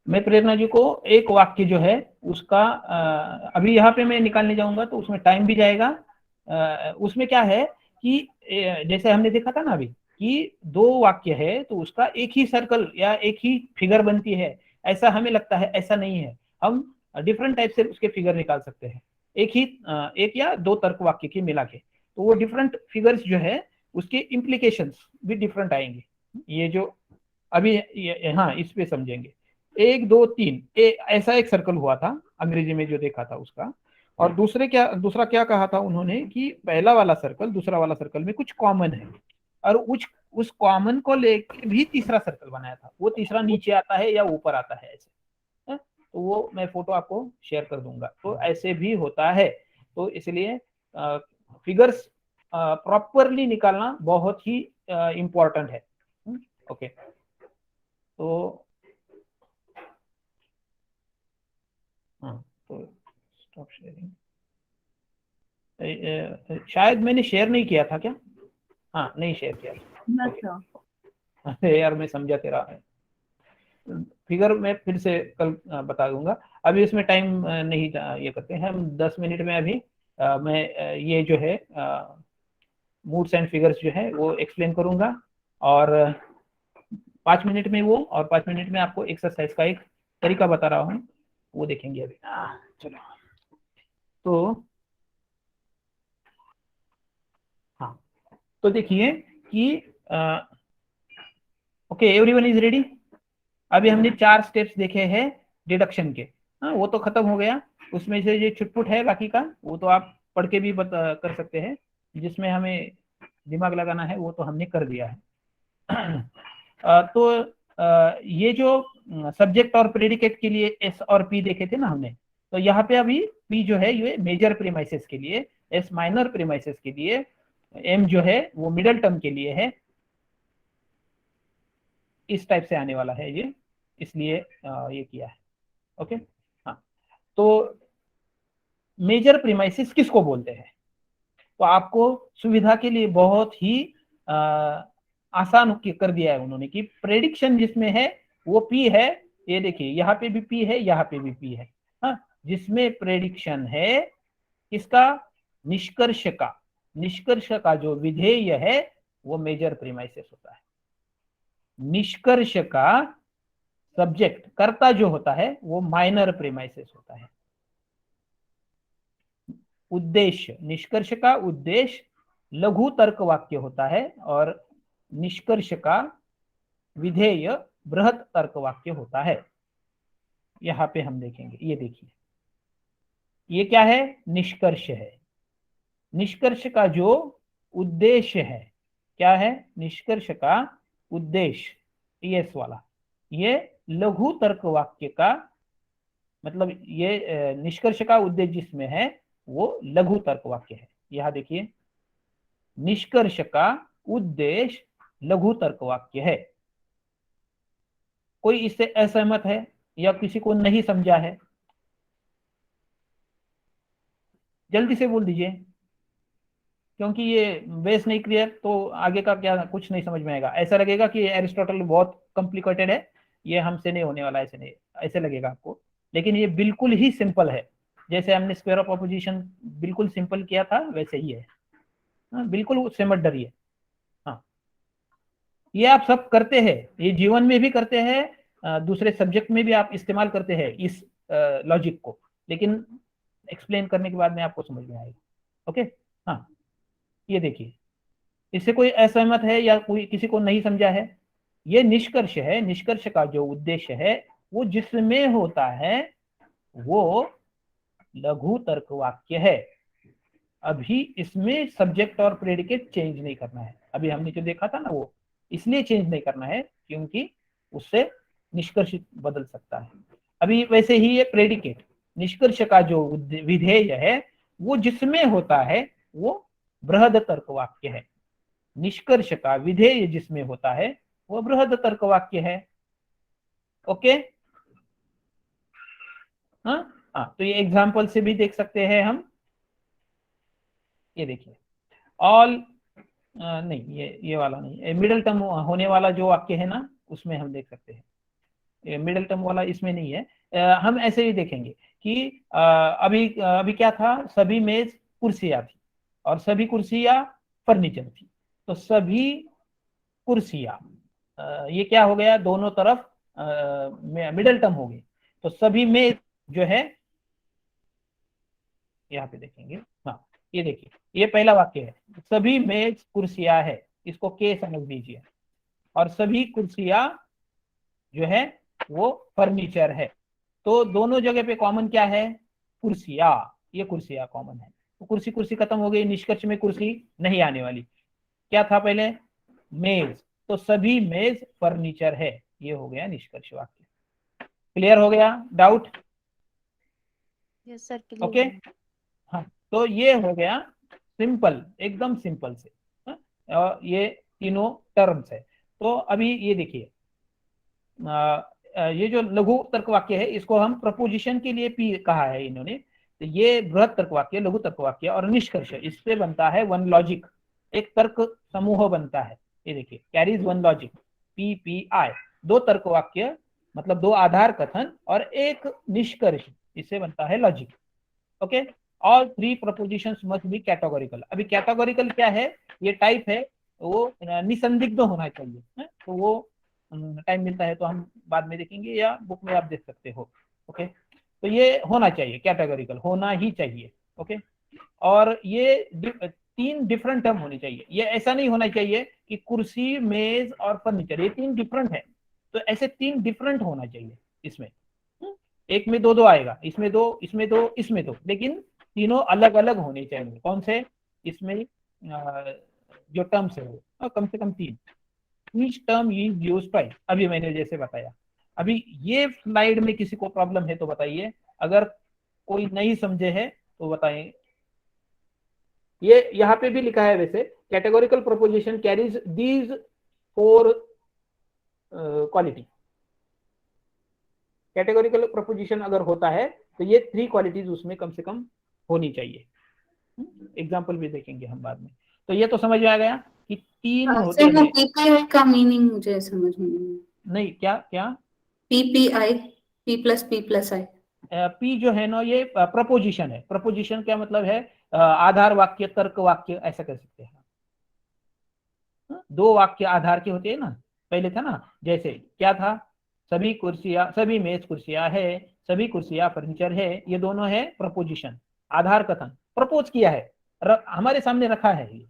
Speaker 1: मैं प्रेरणा जी को एक वाक्य जो है उसका अभी यहाँ पे मैं निकालने जाऊंगा तो उसमें टाइम भी जाएगा। उसमें क्या है कि जैसे हमने देखा था ना अभी कि दो वाक्य है तो उसका एक ही सर्कल या एक ही फिगर बनती है, ऐसा हमें लगता है, ऐसा नहीं है। हम डिफरेंट टाइप से उसके फिगर निकाल सकते हैं, एक या दो तर्क वाक्य की मिला के, तो वो डिफरेंट फिगर्स जो है उसके इम्प्लीकेशंस भी डिफरेंट आएंगे। ये जो अभी हाँ, इस पे समझेंगे। 1 2 3 ऐसा एक सर्कल हुआ था अंग्रेजी में जो देखा था उसका, और दूसरा क्या कहा था उन्होंने कि पहला वाला सर्कल दूसरा वाला सर्कल में कुछ कॉमन है, और उस कॉमन को लेकर भी तीसरा सर्कल बनाया था। वो तीसरा नीचे आता है या ऊपर आता है ऐसे, तो वो मैं फोटो आपको शेयर कर दूंगा। तो ऐसे भी होता है, तो इसलिए फिगर्स प्रॉपरली निकालना बहुत ही इम्पोर्टेंट है। ओके, तो हाँ, तो स्टॉप शेयरिंग। शायद मैंने शेयर नहीं किया था क्या? हाँ, नहीं शेयर किया। अरे यार, मैं समझा तेरा फिगर मैं फिर से कल बता दूंगा। अभी इसमें टाइम नहीं ये करते हैं हम, 10 मिनट में अभी मैं ये जो है मूड्स एंड फिगर्स जो है वो एक्सप्लेन करूंगा, और 5 मिनट में वो, और 5 मिनट में आपको एक्सरसाइज का एक तरीका बता रहा हूँ, वो देखेंगे अभी। चलो, तो हाँ, तो देखिए कि ओके, एवरीवन इज रेडी। अभी हमने 4 स्टेप्स देखे हैं डिडक्शन के। हाँ, वो तो खत्म हो गया। उसमें से जो छुटपुट है बाकी का वो तो आप पढ़ के भी कर सकते हैं, जिसमें हमें दिमाग लगाना है वो तो हमने कर दिया है। तो ये जो सब्जेक्ट और प्रेडिकेट के लिए एस और पी देखे थे ना हमने, तो यहाँ पे अभी पी जो है ये मेजर प्रीमाइसेस के लिए, एस माइनर प्रीमाइसेस के लिए, एम जो है वो मिडल टर्म के लिए है। इस टाइप से आने वाला है ये, इसलिए ये किया है। ओके, हाँ, तो मेजर प्रीमाइसेस किसको बोलते हैं? तो आपको सुविधा के लिए बहुत ही आसान कर दिया है उन्होंने कि प्रेडिक्शन जिसमें है वो पी है। ये देखिए, यहाँ पे भी पी है, यहाँ पे भी पी है। हाँ, जिसमें प्रेडिक्शन है किसका? निष्कर्ष का जो विधेय है वो मेजर प्रीमाइसेस होता है। निष्कर्ष का सब्जेक्ट, कर्ता जो होता है वो माइनर प्रीमाइसेस होता है। उद्देश्य, निष्कर्ष का उद्देश्य लघु तर्क वाक्य होता है, और निष्कर्ष का विधेय बृहत तर्क वाक्य होता है। यहाँ पे हम देखेंगे, ये देखिए, ये क्या है? निष्कर्ष है। निष्कर्ष का जो उद्देश्य है, क्या है? निष्कर्ष का उद्देश्य, टीएस वाला, ये लघु तर्क वाक्य का मतलब, ये निष्कर्ष का उद्देश्य जिसमें है वो लघु तर्क वाक्य है। यहाँ देखिए, निष्कर्ष का उद्देश्य लघु तर्क वाक्य है। कोई इससे असहमत है या किसी को नहीं समझा है? जल्दी से बोल दीजिए, क्योंकि ये बेस नहीं क्लियर तो आगे का क्या कुछ नहीं समझ में आएगा। ऐसा लगेगा कि एरिस्टोटल बहुत कॉम्प्लिकेटेड है, ये हमसे नहीं होने वाला, ऐसे नहीं, ऐसे लगेगा आपको, लेकिन ये बिल्कुल ही सिंपल है। जैसे हमने स्क्वायर ऑफ अपोजिशन बिल्कुल सिंपल किया था वैसे ही है। हाँ, बिल्कुल उससे मत डरिए। हाँ, ये आप सब करते हैं, ये जीवन में भी करते हैं, दूसरे सब्जेक्ट में भी आप इस्तेमाल करते हैं इस लॉजिक को, लेकिन एक्सप्लेन करने के बाद में आपको समझ में आएगा। ओके, हाँ, ये देखिए, इससे कोई असहमत है या कोई किसी को नहीं समझा है? ये निष्कर्ष है, निष्कर्ष का जो उद्देश्य है वो जिसमें होता है वो लघु तर्क वाक्य है। अभी इसमें सब्जेक्ट और प्रेडिकेट चेंज नहीं करना है। अभी हमने जो देखा था ना वो इसलिए चेंज नहीं करना है क्योंकि उससे निष्कर्ष बदल सकता है। अभी वैसे ही ये प्रेडिकेट, निष्कर्ष का जो विधेय है वो जिसमें होता है वो बृहद तर्क वाक्य है। निष्कर्ष का विधेय जिसमें होता है वो बृहद तर्क वाक्य है। ओके, हाँ हाँ, तो ये एग्जाम्पल से भी देख सकते हैं हम। ये देखिए, ऑल नहीं, ये वाला नहीं, मिडिल टर्म होने वाला जो वाक्य है ना उसमें हम देख सकते हैं। ये मिडिल टर्म वाला इसमें नहीं है। हम ऐसे ही देखेंगे कि अभी क्या था, सभी मेज कुर्सियां थी और सभी कुर्सियां फर्नीचर थी। तो सभी कुर्सियां, ये क्या हो गया, दोनों तरफ मिडिल टर्म हो गई। तो सभी मेज जो है, यहाँ पे देखेंगे, हाँ ये देखिए, ये पहला वाक्य है, सभी मेज कुर्सियां है, इसको के समझ लीजिए, और सभी कुर्सियां जो है वो फर्नीचर है। तो दोनों जगह पे कॉमन क्या है, कुर्सियां, ये कुर्सियां कॉमन है। तो कुर्सी कुर्सी खत्म हो गई, निष्कर्ष में कुर्सी नहीं आने वाली। क्या था पहले, मेज, तो सभी मेज फर्नीचर है, ये हो गया निष्कर्ष वाक्य। क्लियर हो गया डाउट?
Speaker 7: यस सर,
Speaker 1: ओके, हाँ, तो ये हो गया सिंपल, एकदम सिंपल से। और ये तीनों टर्म्स है। तो अभी ये देखिए, ये जो लघु तर्क वाक्य है इसको हम प्रपोजिशन के लिए पी कहा है इन्होंने। तो ये बृहद तर्क वाक्य, लघु तर्क वाक्य और निष्कर्ष, इससे बनता है वन लॉजिक, एक तर्क समूह बनता है। ये देखिए, कैरीज वन लॉजिक, PPI, दो तर्क वाक्य मतलब दो आधार कथन और एक निष्कर्ष, इससे बनता है logic. Okay, all three propositions must be categorical. अभी कैटेगोरिकल क्या है, ये टाइप है, वो निसंदिग्ध होना चाहिए। तो वो टाइम मिलता है तो हम बाद में देखेंगे या बुक में आप देख सकते हो। ओके, तो ये होना चाहिए, कैटेगोरिकल होना ही चाहिए। ओके, और ये तीन डिफरेंट टर्म होने चाहिए। ये ऐसा नहीं होना चाहिए कि कुर्सी, मेज और फर्नीचर ये तीन डिफरेंट है, तो ऐसे तीन डिफरेंट होना चाहिए। इसमें एक में दो दो आएगा, इसमें दो, इसमें दो, इसमें दो, लेकिन तीनों अलग अलग होने चाहिए। कौन से, इसमें जो टर्म्स है वो कम से कम तीन। Each term is used twice, अभी मैंने जैसे बताया। अभी ये स्लाइड में किसी को प्रॉब्लम है तो बताइए, अगर कोई नहीं समझे है तो बताएं। ये यहाँ पे भी लिखा है वैसे, categorical proposition carries these four quality. Categorical proposition अगर होता है तो ये थ्री क्वालिटीज उसमें कम से कम होनी चाहिए। एग्जाम्पल भी देखेंगे हम बाद में। तो ये तो समझ में आ गया कि तीन होते
Speaker 6: सर, वो
Speaker 1: हैं।
Speaker 6: PPI का मीनिंग मुझे समझ में
Speaker 1: नहीं, क्या क्या
Speaker 6: PPI, P+P+I।
Speaker 1: पी जो है ना, ये प्रपोजिशन है। प्रपोजिशन क्या मतलब है, आधार वाक्य, तर्क वाक्य, ऐसा कह सकते हैं। दो वाक्य आधार के होते हैं ना, पहले था ना, जैसे क्या था, सभी कुर्सियां, सभी मेज कुर्सियां है, सभी कुर्सियां फर्नीचर है, ये दोनों है प्रपोजिशन, आधार कथन, प्रपोज किया है, हमारे सामने रखा है ये।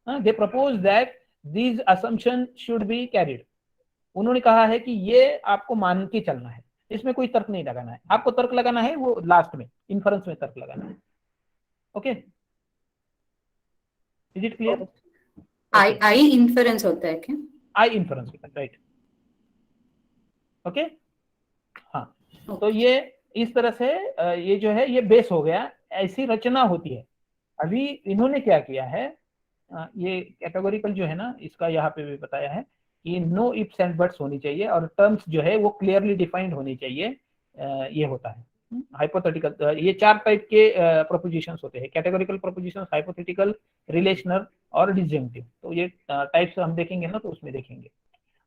Speaker 1: They propose that these assumption should be carried. उन्होंने कहा है कि ये आपको मान के चलना है, इसमें कोई तर्क नहीं लगाना है। आपको तर्क लगाना है वो लास्ट में, इन्फरेंस में तर्क लगाना है। Okay, is it clear?
Speaker 6: I inference होता है क्या?
Speaker 1: आई इन्फरेंस, राइट। ओके, हाँ, तो ये इस तरह से ये जो है ये बेस हो गया, ऐसी रचना होती है। अभी इन्होंने क्या किया है, ये कैटेगोरिकल जो है ना, इसका यहाँ पे भी बताया है कि नो इफ्स एंड बट्स होनी चाहिए और टर्म्स जो है वो क्लियरली डिफाइंड होनी चाहिए, ये होता है। हाइपोथेटिकल, ये 4 टाइप के प्रोपोजिशंस होते हैं, कैटेगोरिकल प्रोपोजिशंस, हाइपोथेटिकल, रिलेशनल और डिसजंक्टिव। तो ये टाइप्स हम देखेंगे ना, तो उसमें देखेंगे।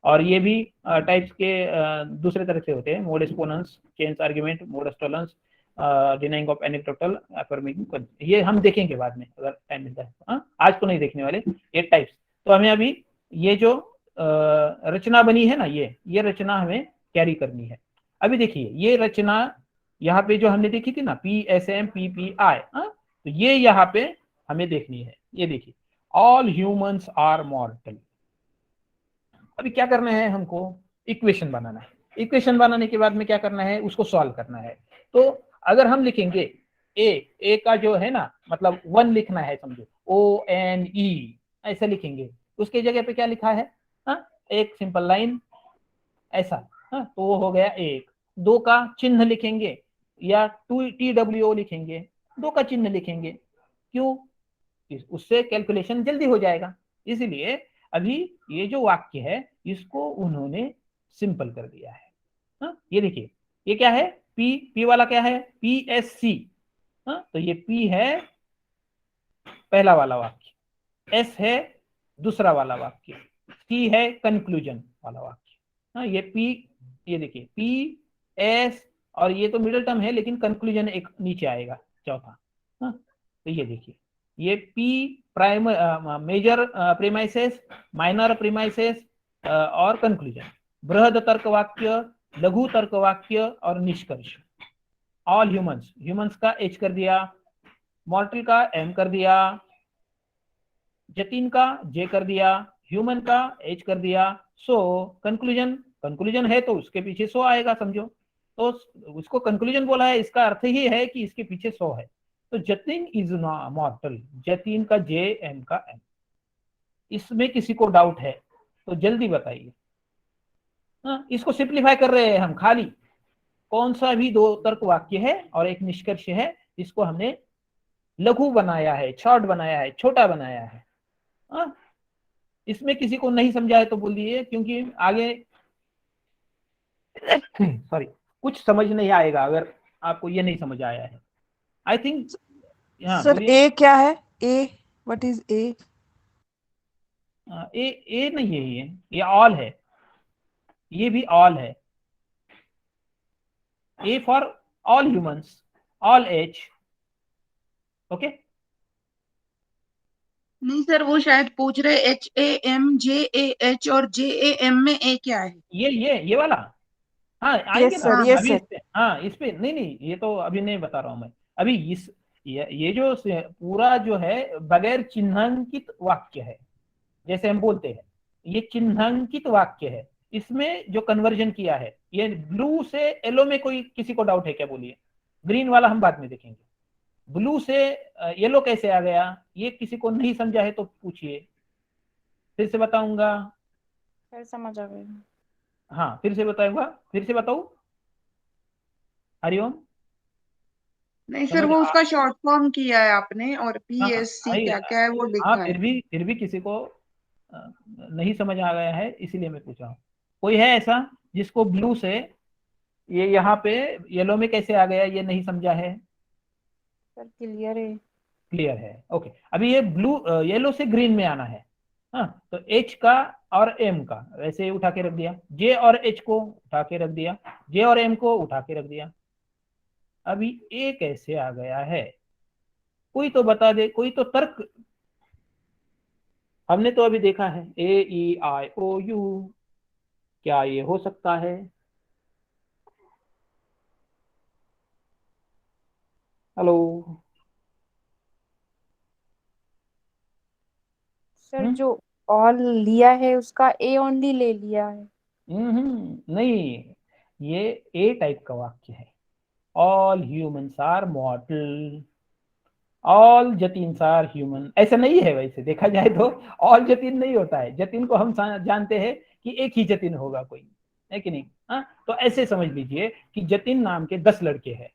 Speaker 1: और ये भी टाइप्स के दूसरे तरह से होते हैं, mode exponens, change argument, mode tolerance, denying of anecdotal, affirming, ये हम देखेंगे बाद में अगर टाइम मिलता है। हाँ, आज तो नहीं देखने वाले ये टाइप्स। तो हमें अभी ये जो रचना बनी है ना, ये रचना हमें कैरी करनी है। अभी देखिए ये रचना यहाँ पे जो हमने देखी थी ना, PSM PPI, तो ये यहाँ पे हमें देखनी है। ये देखिए, ऑल ह्यूमंस आर मॉर्टल। अभी क्या करना है, हमको इक्वेशन बनाना है। इक्वेशन बनाने के बाद में क्या करना है, उसको सॉल्व करना है। तो अगर हम लिखेंगे ए का जो है ना, मतलब 1 लिखना है, समझो ONE ऐसा लिखेंगे, उसके जगह पे क्या लिखा है, एक सिंपल लाइन ऐसा, तो वो हो गया 1। 2 का चिन्ह लिखेंगे या TWO लिखेंगे, 2 का चिन्ह लिखेंगे, क्यों, उससे कैलकुलेशन जल्दी हो जाएगा। इसलिए अभी ये जो वाक्य है इसको उन्होंने सिंपल कर दिया है। ये देखिए, ये क्या है, पी वाला क्या है, PSC, तो ये P है पहला वाला वाक्य, S है दूसरा वाला वाक्य, C है कंक्लूजन वाला वाक्य। ये P, ये देखिए PS, और ये तो मिडिल टर्म है, लेकिन कंक्लूजन एक नीचे आएगा चौथा। तो ये देखिए, ये P prime major premises, minor premises और कंक्लूजन, बृहद तर्क वाक्य, लघु तर्क वाक्य और निष्कर्ष। ऑल ह्यूमंस, ह्यूमंस का H कर दिया, मॉर्टल का M कर दिया, जतीन का J कर दिया, ह्यूमन का H कर दिया। सो कंक्लूजन है तो उसके पीछे 100 आएगा, समझो। तो उसको कंक्लूजन बोला है, इसका अर्थ ही है कि इसके पीछे 100 है। तो जतीन इज मॉर्टल, जतीन का J, M का M। इसमें किसी को डाउट है तो जल्दी बताइए। इसको सिंप्लीफाई कर रहे हैं हम, खाली कौन सा भी 2 तर्क वाक्य है और एक निष्कर्ष है, इसको हमने लघु बनाया है, शॉर्ट बनाया है, छोटा बनाया है। इसमें किसी को नहीं समझा है तो बोल दीजिए, क्योंकि आगे सॉरी कुछ समझ नहीं आएगा अगर आपको ये नहीं समझ आया है। आई थिंक
Speaker 5: सर ए क्या है, ए व्हाट इज ए?
Speaker 1: ए नहीं है, ये ऑल है, ये भी ऑल है। A for all humans, all as, okay.
Speaker 8: नहीं सर, वो शायद पूछ रहे HAMJAH और JAM में ए क्या है?
Speaker 1: ये वाला, हाँ आएंगे
Speaker 5: यस
Speaker 1: ना
Speaker 5: सर, यस
Speaker 1: अभी
Speaker 5: सर।
Speaker 1: इस पे। हाँ इस पे नहीं, ये तो अभी नहीं बता रहा हूँ मैं। अभी ये जो पूरा जो है बगैर चिन्हांकित वाक्य है, जैसे हम बोलते हैं ये चिन्हांकित वाक्य है, इसमें जो कन्वर्जन किया है, ये ब्लू से येलो में कोई किसी को डाउट है क्या, बोलिए। ग्रीन वाला हम बाद में देखेंगे, ब्लू से येलो कैसे आ गया, ये किसी को नहीं समझा है तो पूछिए, फिर से बताऊंगा।
Speaker 10: सर समझ आ गया।
Speaker 1: हाँ फिर से बताऊंगा, फिर से बताऊं। हरिओम।
Speaker 8: नहीं सर, वो उसका शॉर्ट फॉर्म किया है आपने, और PSC क्या क्या है वो
Speaker 1: हाँ,
Speaker 8: लिखा है।
Speaker 1: फिर भी किसी को नहीं समझ आ गया है, इसीलिए मैं पूछ रहा हूँ। कोई है ऐसा जिसको ब्लू से ये यहाँ पे येलो में कैसे आ गया ये नहीं समझा है?
Speaker 10: सर क्लियर है।
Speaker 1: क्लियर है, ओके। अभी ये ब्लू येलो से ग्रीन में आना है। हाँ, तो H का और M का वैसे उठा के रख दिया, J और H को उठा के रख दिया, J और M को उठा के रख दिया। अभी A कैसे आ गया है, कोई तो बता दे, कोई तो तर्क। हमने तो अभी देखा है AEIOU, क्या ये हो सकता है? हेलो
Speaker 10: सर जो ऑल लिया है उसका ए ओनली ले लिया है।
Speaker 1: नहीं, ये ए टाइप का वाक्य है। All humans are mortal, all Jatins are human, ऐसा नहीं है। वैसे देखा जाए तो ऑल जतीन नहीं होता है, जतीन को हम जानते हैं कि एक ही जतीन होगा कोई, है कि नहीं। तो ऐसे समझ लीजिए कि जतीन नाम के 10 लड़के हैं,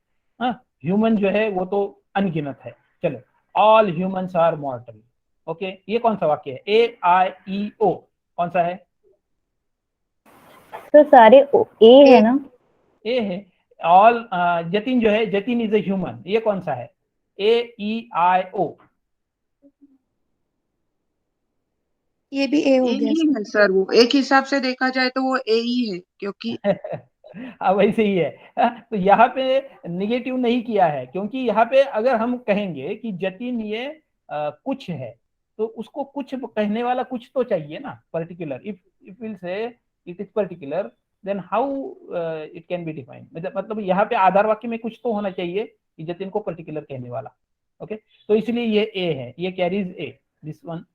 Speaker 1: ह्यूमन जो है वो तो अनगिनत है। चलो, all humans are mortal, okay. ये कौन सा वाक्य है, AIEO कौन सा है?
Speaker 10: तो सारे ए है ना?
Speaker 1: ए है। ऑल जतिन जो है, जतिन इज ए ह्यूमन, ये कौन सा है? AEIO,
Speaker 7: ये भी ए हो
Speaker 8: ए
Speaker 7: गया
Speaker 8: ही
Speaker 7: सर।
Speaker 8: है सर, वो एक हिसाब से देखा जाए तो वो ए ही है, क्योंकि
Speaker 1: हाँ वैसे ही है। तो यहाँ पे निगेटिव नहीं किया है, क्योंकि यहाँ पे अगर हम कहेंगे कि जतिन ये कुछ है, तो उसको कुछ कहने वाला कुछ तो चाहिए ना, particular. If will say it is particular, then how it can be defined. मतलब यहाँ पे आधार वाक्य में कुछ तो होना चाहिए कि जतिन को पर्टिकुलर कहने वाला। ओके, तो इसलिए ये ए है, ये कैरीज ए, दिस वन।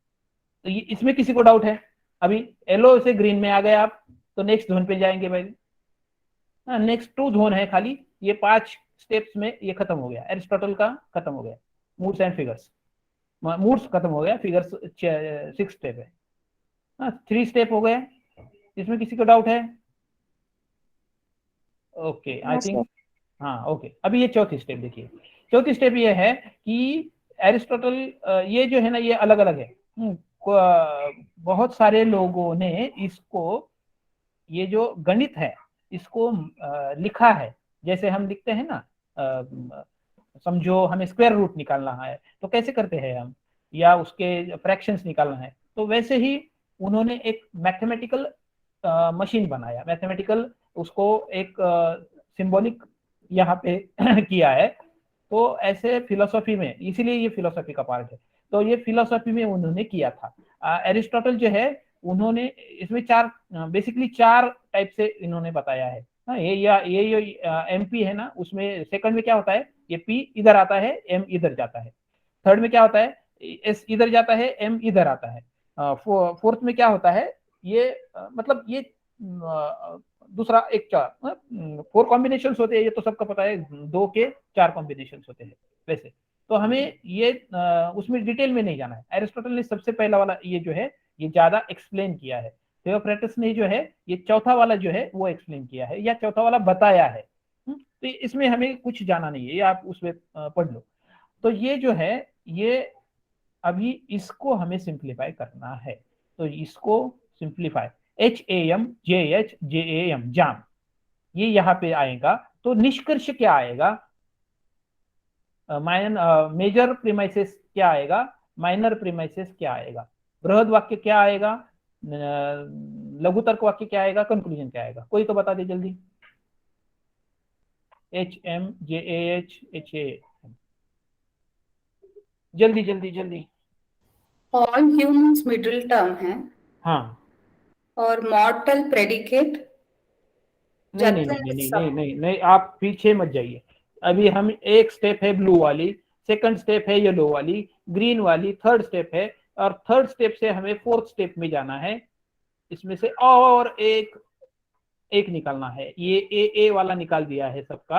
Speaker 1: तो ये इसमें किसी को डाउट है? अभी येलो से ग्रीन में आ गए आप, तो नेक्स्ट जोन पे जाएंगे भाई। नेक्स्ट 2 जोन है खाली, ये 5 स्टेप्स में ये खत्म हो गया। एरिस्टोटल का खत्म हो गया, मूड्स एंड फिगर्स, मूड्स खत्म हो गया, फिगर्स 6 स्टेप है। 3 स्टेप हो गए, इसमें किसी को डाउट है? ओके, आई
Speaker 7: हाँ
Speaker 1: थिंक
Speaker 7: सर।
Speaker 1: हाँ ओके। अभी ये चौथी स्टेप देखिए। चौथी स्टेप ये है कि एरिस्टोटल, ये जो है ना, ये अलग अलग है। बहुत सारे लोगों ने इसको, ये जो गणित है इसको लिखा है। जैसे हम लिखते हैं ना, समझो हमें स्क्वायर रूट निकालना है तो कैसे करते हैं हम, या उसके फ्रैक्शंस निकालना है, तो वैसे ही उन्होंने एक मैथमेटिकल मशीन बनाया, मैथमेटिकल उसको एक सिंबॉलिक यहाँ पे किया है। तो ऐसे फिलोसॉफी में, इसीलिए ये फिलोसॉफी का पार्ट है, तो ये फिलोसॉफी में उन्होंने किया था। एरिस्टोटल जो है, उन्होंने इसमें बेसिकली 4 टाइप से इन्होंने बताया है। ये MP है ना, उसमें सेकंड में क्या होता है, ये P इधर आता है, M इधर जाता है। थर्ड में क्या होता है, S इधर जाता है, M इधर आता है। फोर्थ में क्या होता है, ये मतलब ये दूसरा एक 4 कॉम्बिनेशन होते हैं, ये तो सबका पता है, 2 के 4 कॉम्बिनेशन होते हैं वैसे। तो हमें ये उसमें डिटेल में नहीं जाना है। एरिस्टोटल ने सबसे पहला वाला ये जो है ये ज्यादा एक्सप्लेन किया है। थियोक्रेटस ने जो है ये चौथा वाला जो है वो एक्सप्लेन किया है, या चौथा वाला बताया है। तो इसमें हमें कुछ जाना नहीं है, ये आप उसमें पढ़ लो। तो ये जो है, ये अभी इसको हमें सिंप्लीफाई करना है। तो इसको सिंप्लीफाई, HAM जाम, ये यहाँ पे आएगा। तो निष्कर्ष क्या आएगा, मेजर प्रीमाइसेस क्या आएगा, माइनर प्रीमाइसेस क्या आएगा, बृहद वाक्य क्या आएगा, लघु तर्क वाक्य क्या आएगा, कंक्लूजन क्या आएगा? कोई तो बता दे जल्दी। HMJAH जल्दी जल्दी जल्दी।
Speaker 6: ऑल ह्यूमंस मिडिल टर्म है,
Speaker 1: हाँ,
Speaker 6: और मॉर्टल प्रेडिकेट।
Speaker 1: नहीं नहीं नहीं नहीं नहीं नहीं नहीं, आप पीछे मत जाइए। अभी हम एक स्टेप है ब्लू वाली, सेकंड स्टेप है येलो वाली, ग्रीन वाली थर्ड स्टेप है, और थर्ड स्टेप से हमें फोर्थ स्टेप में जाना है। इसमें से और एक निकालना है। ये ए वाला निकाल दिया है सबका।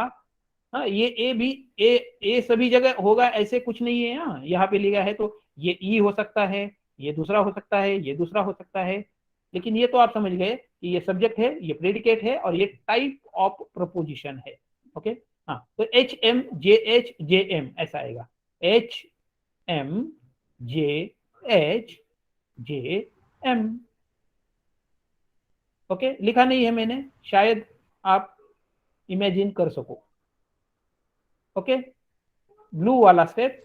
Speaker 1: हाँ, ये ए भी ए सभी जगह होगा ऐसे कुछ नहीं है। हाँ, यहाँ पे लिखा है तो ये ई हो सकता है, ये दूसरा हो सकता है, ये दूसरा हो सकता है, लेकिन ये तो आप समझ गए कि ये सब्जेक्ट है, ये प्रेडिकेट है, और ये टाइप ऑफ प्रपोजिशन है। ओके, हाँ, तो HMJHJM ऐसा आएगा, HMJHJM। ओके, लिखा नहीं है मैंने, शायद आप इमेजिन कर सको। ओके, ब्लू वाला स्टेप।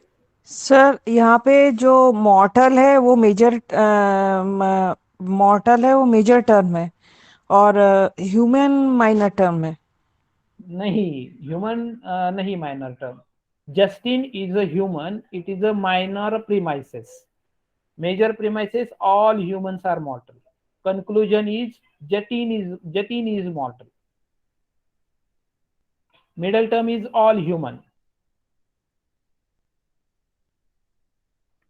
Speaker 5: सर यहाँ पे जो मॉर्टल है वो मेजर टर्म है, और ह्यूमन माइनर टर्म है।
Speaker 1: नहीं, ह्यूमन नहीं minor term. Justin is a human, it is a minor premises. Major premises, all humans are mortal. Conclusion is Jatin is mortal. Middle term is all human.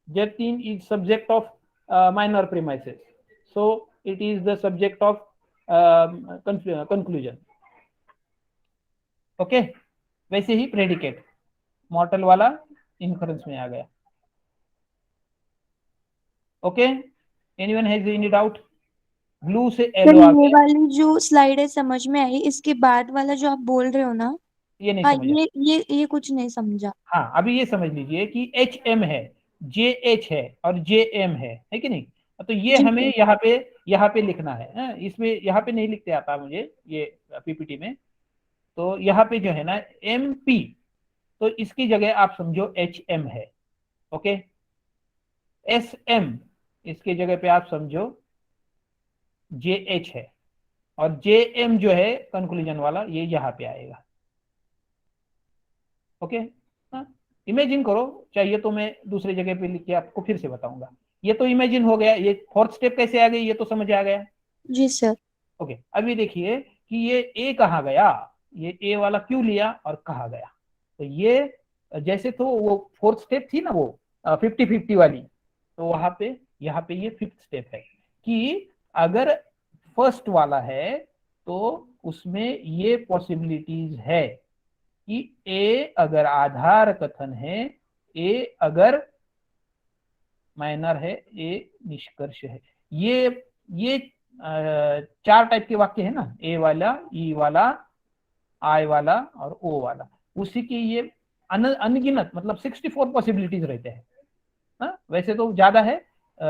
Speaker 1: Jatin is subject of minor premises, so it is the subject of conclusion. Okay, वैसे ही predicate मॉर्टल वाला inference में आ गया। Okay, anyone has any doubt? Blue से
Speaker 7: sir
Speaker 1: yellow आ
Speaker 7: ये
Speaker 1: गया,
Speaker 7: वाली जो slide है समझ में आई, इसके बाद वाला जो आप बोल रहे हो ना,
Speaker 1: ये नहीं
Speaker 7: हाँ
Speaker 1: समझा।
Speaker 7: ये कुछ नहीं समझा।
Speaker 1: हाँ, अभी ये समझ लीजिए कि HM है, JH है, और JM है कि नहीं? तो ये
Speaker 7: जी
Speaker 1: हमें यहाँ पे लिखना है। इसमें यहाँ पे नहीं लिखते आता मुझे ये PPT में। तो यहाँ पे जो है ना MP, तो इसकी जगह आप समझो HM है, ओके। SM इसकी जगह पे आप समझो JH है, और JM जो है कंक्लूजन वाला ये यहाँ पे आएगा, ओके। इमेजिन करो, चाहिए तो मैं दूसरी जगह पे लिख के आपको फिर से बताऊंगा। ये तो इमेजिन हो गया, ये फोर्थ स्टेप कैसे आ गई ये तो समझ आ गया।
Speaker 7: जी सर।
Speaker 1: ओके, अभी देखिए कि ये ए कहाँ गया, ये ए वाला क्यों लिया और कहाँ गया। तो ये जैसे तो वो फोर्थ स्टेप थी ना वो 50-50 वाली, तो वहां पे यहाँ पे ये फिफ्थ स्टेप है कि अगर फर्स्ट वाला है तो उसमें ये पॉसिबिलिटीज है कि ए अगर आधार कथन है, ए अगर माइनर है, ए निष्कर्ष है। ये 4 टाइप के वाक्य है ना, ए वाला, ई वाला, आई वाला और ओ वाला, उसी की ये अनगिनत मतलब 64 पॉसिबिलिटीज रहते हैं। वैसे तो ज्यादा है,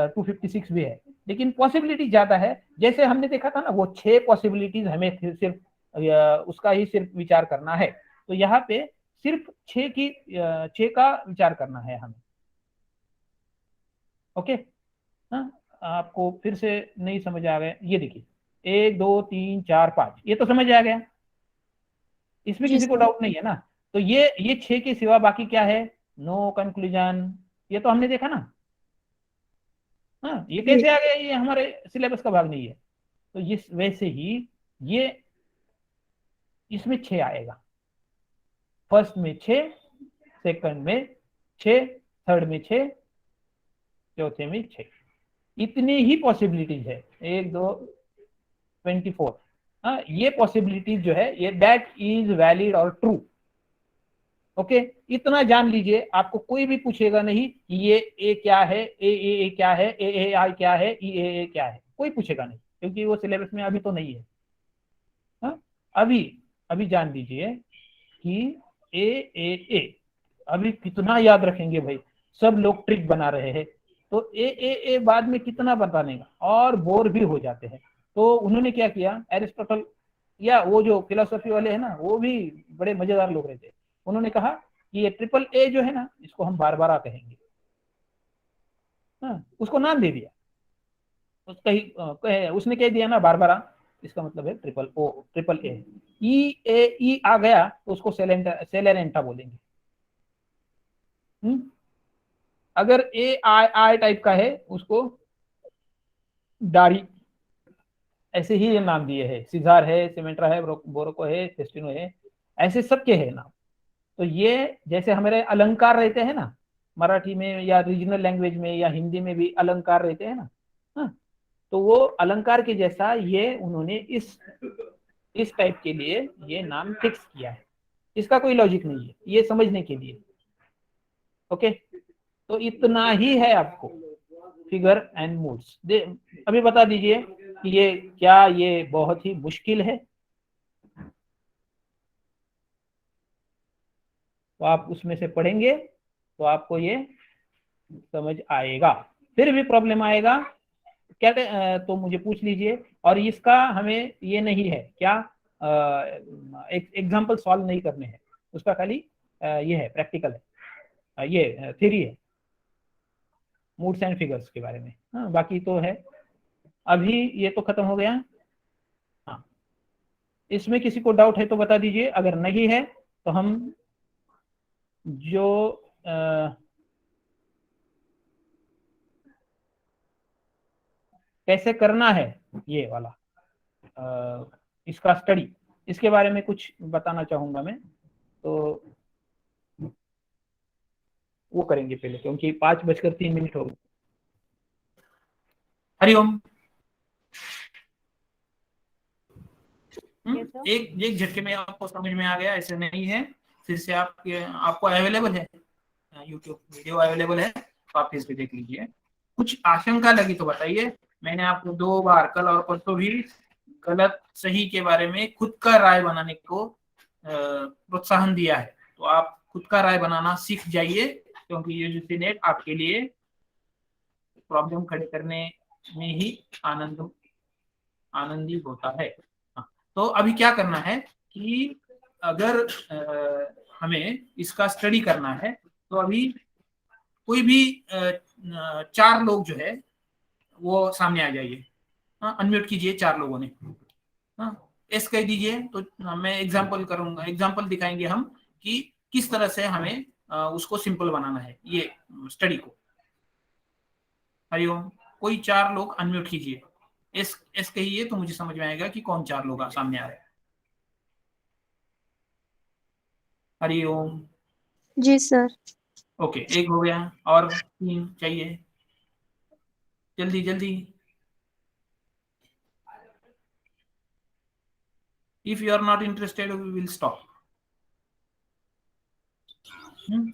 Speaker 1: 256 भी है, लेकिन पॉसिबिलिटी ज्यादा है। जैसे हमने देखा था ना वो 6 पॉसिबिलिटीज हमें सिर्फ उसका ही सिर्फ विचार करना है, तो यहाँ पे सिर्फ 6 का विचार करना है हमें, ओके। आपको फिर से नहीं समझ आ गया, ये देखिए 1 2 3 4 5, ये तो समझ आ गया, इसमें किसी को डाउट नहीं है ना। तो ये 6 के सिवा बाकी क्या है, नो कंक्लूजन, ये तो हमने देखा ना। ये कैसे आ गया, ये हमारे सिलेबस का भाग नहीं है। तो ये वैसे ही ये इसमें 6 आएगा, फर्स्ट में 6, सेकंड में 6, थर्ड में 6, चौथे में 6, इतनी ही पॉसिबिलिटीज है। 1 2 24, ये पॉसिबिलिटीज जो है ये दैट इज वैलिड और ट्रू, ओके। इतना जान लीजिए, आपको कोई भी पूछेगा नहीं कि ये ए क्या है, ए क्या है, ए आई क्या है, ई क्या है, कोई पूछेगा नहीं, क्योंकि वो सिलेबस में अभी तो नहीं है। अभी जान लीजिए कि ए अभी कितना याद रखेंगे भाई, सब लोग ट्रिक बना रहे हैं, तो ए बाद में कितना बताने का, और बोर भी हो जाते हैं। तो उन्होंने क्या किया, एरिस्टोटल या वो जो फिलोसफी वाले है ना, वो भी बड़े मजेदार लोग रहते हैं। उन्होंने कहा कि ये ट्रिपल ए जो है ना, इसको हम बारबारा कहेंगे। उसको नाम दे दिया, उसने कह दिया ना बारबारा, इसका मतलब है ट्रिपल ए। ई आ गया तो उसको सेलेरेंटा बोलेंगे। अगर ए आई टाइप का है उसको डारी, ऐसे ही ये नाम दिए है। सिजार है, सिमेंट्रा है, बोरोको है, फेस्टिनो है, ऐसे सबके है नाम। तो ये जैसे हमारे अलंकार रहते हैं ना, मराठी में या रीजनल लैंग्वेज में या हिंदी में भी अलंकार रहते हैं ना, तो वो अलंकार के जैसा ये उन्होंने इस टाइप के लिए ये नाम फिक्स किया है। इसका कोई लॉजिक नहीं है, ये समझने के लिए, ओके। तो इतना ही है आपको फिगर एंड मूड्स। अभी बता दीजिए कि ये क्या ये बहुत ही मुश्किल है, तो आप उसमें से पढ़ेंगे तो आपको ये समझ आएगा। फिर भी प्रॉब्लम आएगा क्या तो मुझे पूछ लीजिए। और इसका हमें ये नहीं है क्या एग्जाम्पल सॉल्व नहीं करने हैं, उसका खाली ये है प्रैक्टिकल है, ये थ्योरी है मूड्स एंड फिगर्स के बारे में। बाकी तो है। अभी ये तो खत्म हो गया। हाँ, इसमें किसी को डाउट है तो बता दीजिए, अगर नहीं है तो हम जो कैसे करना है ये वाला इसका स्टडी, इसके बारे में कुछ बताना चाहूंगा मैं। तो वो करेंगे पहले, क्योंकि 5:03 हो गए। हरिओम। एक झटके में आपको समझ में आ गया, ऐसे नहीं है। फिर से आपको अवेलेबल है, यूट्यूब वीडियो अवेलेबल है, तो आप फिर से देख लीजिए। कुछ आशंका लगी तो बताइए। मैंने आपको 2 बार, कल और परसों भी, गलत सही के बारे में खुद का राय बनाने को प्रोत्साहन दिया है। तो आप खुद का राय बनाना सीख जाइए, क्योंकि यूजीसी नेट आपके लिए प्रॉब्लम खड़े करने में ही आनंदी होता है। तो अभी क्या करना है कि अगर हमें इसका स्टडी करना है तो अभी कोई भी 4 लोग जो है वो सामने आ जाइए। हाँ, अनम्यूट कीजिए 4 लोगों ने। हाँ, एस कह दीजिए तो मैं एग्जांपल करूंगा, एग्जांपल दिखाएंगे हम कि किस तरह से हमें उसको सिंपल बनाना है ये स्टडी को। हरिओम, कोई 4 लोग अनम्यूट कीजिए, एस एस कहिए तो मुझे समझ में आएगा कि कौन 4 लोग सामने आ रहे हैं। हरिओम।
Speaker 7: जी सर।
Speaker 1: ओके, एक हो गया, और 3 चाहिए, जल्दी जल्दी। If you are not interested, we will stop.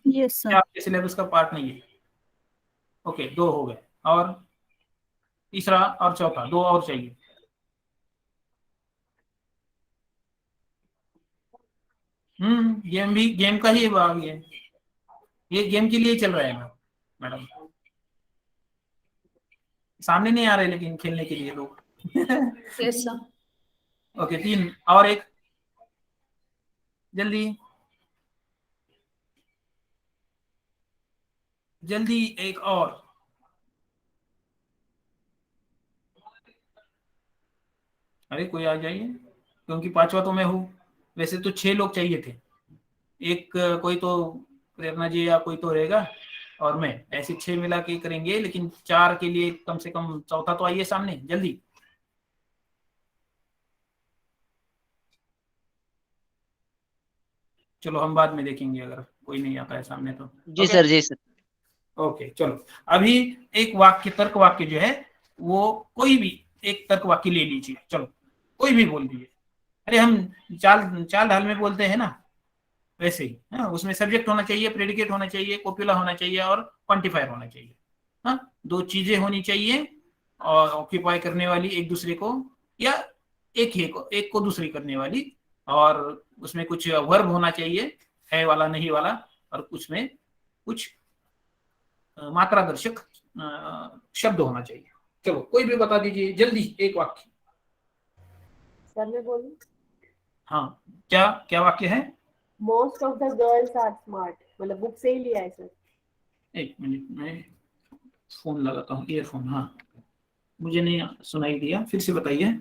Speaker 11: Yes sir.
Speaker 1: आपके सिलेबस का पार्ट नहीं है। ओके, 2 हो गए, और तीसरा और चौथा 2 और चाहिए। गेम का ही भाग है, ये गेम के लिए चल रहा है मैडम। सामने नहीं आ रहे लेकिन खेलने के लिए लोग।
Speaker 11: Yes sir.
Speaker 1: ओके, 3 और एक, जल्दी जल्दी, एक और। अरे कोई आ जाइए, क्योंकि 5वां तो मैं हूँ। वैसे तो 6 लोग चाहिए थे, एक कोई तो प्रेरणा जी या कोई तो रहेगा, और मैं, ऐसे 6 मिला के करेंगे, लेकिन 4 के लिए कम से कम चौथा तो आइए सामने जल्दी। चलो हम बाद में देखेंगे अगर कोई नहीं आता है सामने तो।
Speaker 4: जी सर, जी सर।
Speaker 1: ओके, चलो अभी एक वाक्य, तर्क वाक्य जो है वो कोई भी एक तर्क वाक्य ले लीजिए। चलो कोई भी बोल दीजिए। अरे हम चाल ढाल में बोलते हैं ना, वैसे ही। हाँ, उसमें सब्जेक्ट होना चाहिए, प्रेडिकेट होना चाहिए, कोपुला होना चाहिए, और क्वांटिफायर होना चाहिए। हाँ, 2 चीजें होनी चाहिए, और ऑक्यूपाई करने वाली एक दूसरे को, या एक को दूसरी करने वाली, और उसमें कुछ वर्ब होना चाहिए, है वाला नहीं वाला, और कुछ में कुछ मात्रादर्शक शब्द होना चाहिए। चलो कोई भी बता दीजिए जल्दी, एक वाक्य।
Speaker 2: सर मैं बोलूं?
Speaker 1: हाँ, क्या क्या वाक्य है?
Speaker 2: Most of the girls are smart, मतलब बुक से ही लिया है सर।
Speaker 1: एक मिनट, मैं फोन लगाता हूँ, ईयरफोन। हाँ, मुझे नहीं सुनाई दिया, फिर से बताइए।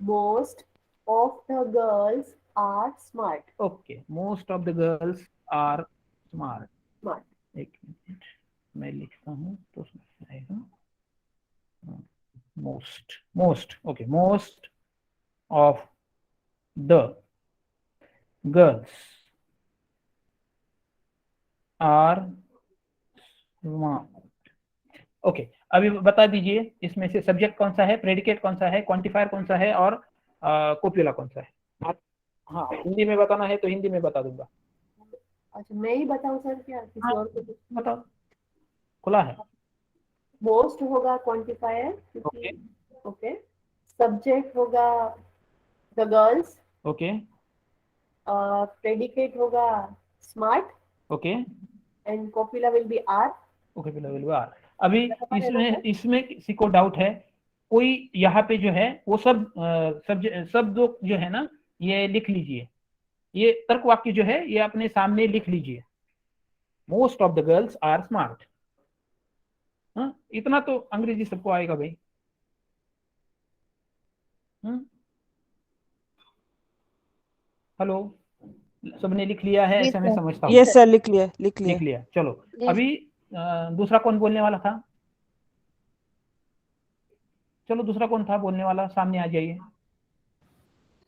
Speaker 2: Most of the girls are smart.
Speaker 1: Okay, most of the girls are smart.
Speaker 2: Smart.
Speaker 1: एक मिनट, मैं लिखता हूँ तो उसमें आएगा। Most okay, most of the girls are smart. Okay, अभी बता दीजिए इसमें से सब्जेक्ट कौन सा है, प्रेडिकेट कौन सा है, क्वांटिफायर कौन सा है, और कोपुला कौन सा है। आप हाँ, हिंदी में बताना है तो हिंदी में बता दूंगा।
Speaker 2: अच्छा, मैं ही बताऊं सर क्या किसी और को?
Speaker 1: बताओ, खुला है।
Speaker 2: मोस्ट होगा क्वांटिफायर। ओके। सब्जेक्ट होगा द गर्ल्स।
Speaker 1: ओके।
Speaker 2: प्रेडिकेट होगा smart.
Speaker 1: Okay.
Speaker 2: And copula will be are.
Speaker 1: Okay, will be are. अभी इसमें किसी को डाउट है, कोई यहाँ पे जो है वो सब जो है ना, ये लिख लीजिए। ये तर्क वाक्य जो है ये अपने सामने लिख लीजिए। Most of the girls are smart. हाँ, इतना तो अंग्रेजी सबको आएगा भाई। हेलो, सबने लिख लिया है ऐसा मैं समझता हूँ।
Speaker 5: यस सर, लिख लिया।
Speaker 1: चलो अभी दूसरा कौन बोलने वाला था? चलो दूसरा कौन था बोलने वाला, सामने आ जाइए।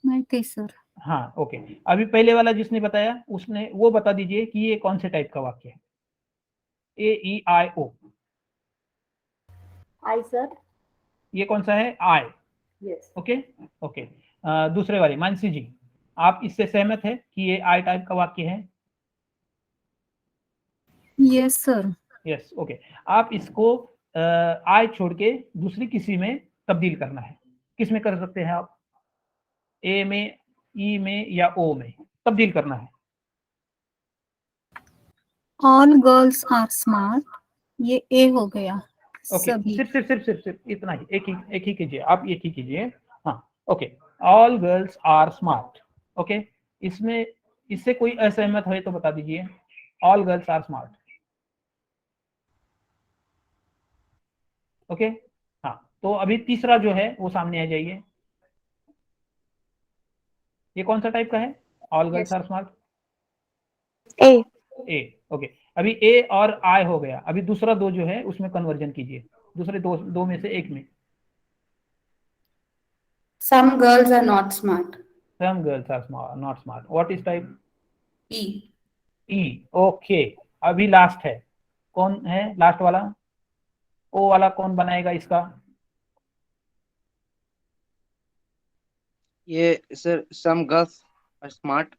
Speaker 11: मैं थी सर।
Speaker 1: हाँ, ओके। अभी पहले वाला जिसने बताया उसने वो बता दीजिए कि ये कौन से टाइप का वाक्य है। AEIO।
Speaker 2: आई सर।
Speaker 1: ये कौन सा है? आई।
Speaker 2: यस।
Speaker 1: ओके। दूसरे वाले मानसी जी, आप इससे सहमत है कि ये आई टाइप का वाक्य है?
Speaker 11: Yes sir.
Speaker 1: Yes, okay. आप इसको आई छोड़ के दूसरी किसी में तब्दील करना है। किस में कर सकते हैं आप? ए में, ई में, या ओ में तब्दील करना है।
Speaker 11: ऑल गर्ल्स आर स्मार्ट, ये ए हो गया।
Speaker 1: ओके,
Speaker 11: सभी।
Speaker 1: सिर्फ इतना ही, एक ही कीजिए आप, एक ही कीजिए। हाँ, okay. All girls are smart. Okay, इसमें इससे कोई असहमत है तो बता दीजिए। All girls are smart. Okay, हाँ, तो अभी तीसरा जो है वो सामने आ जाइए। ये कौन सा टाइप का है? All girls are smart.
Speaker 10: A.
Speaker 1: A, okay. अभी ए और आई हो गया, अभी दूसरा दो जो है उसमें कन्वर्जन कीजिए, दूसरे दो में से एक में।
Speaker 6: Some girls are not smart.
Speaker 1: Some girls are smart, not smart. What is type?
Speaker 6: E.
Speaker 1: E, okay. अभी लास्ट है, कौन है लास्ट वाला? ओ वाला कौन बनाएगा इसका?
Speaker 4: ये sir some girls are smart.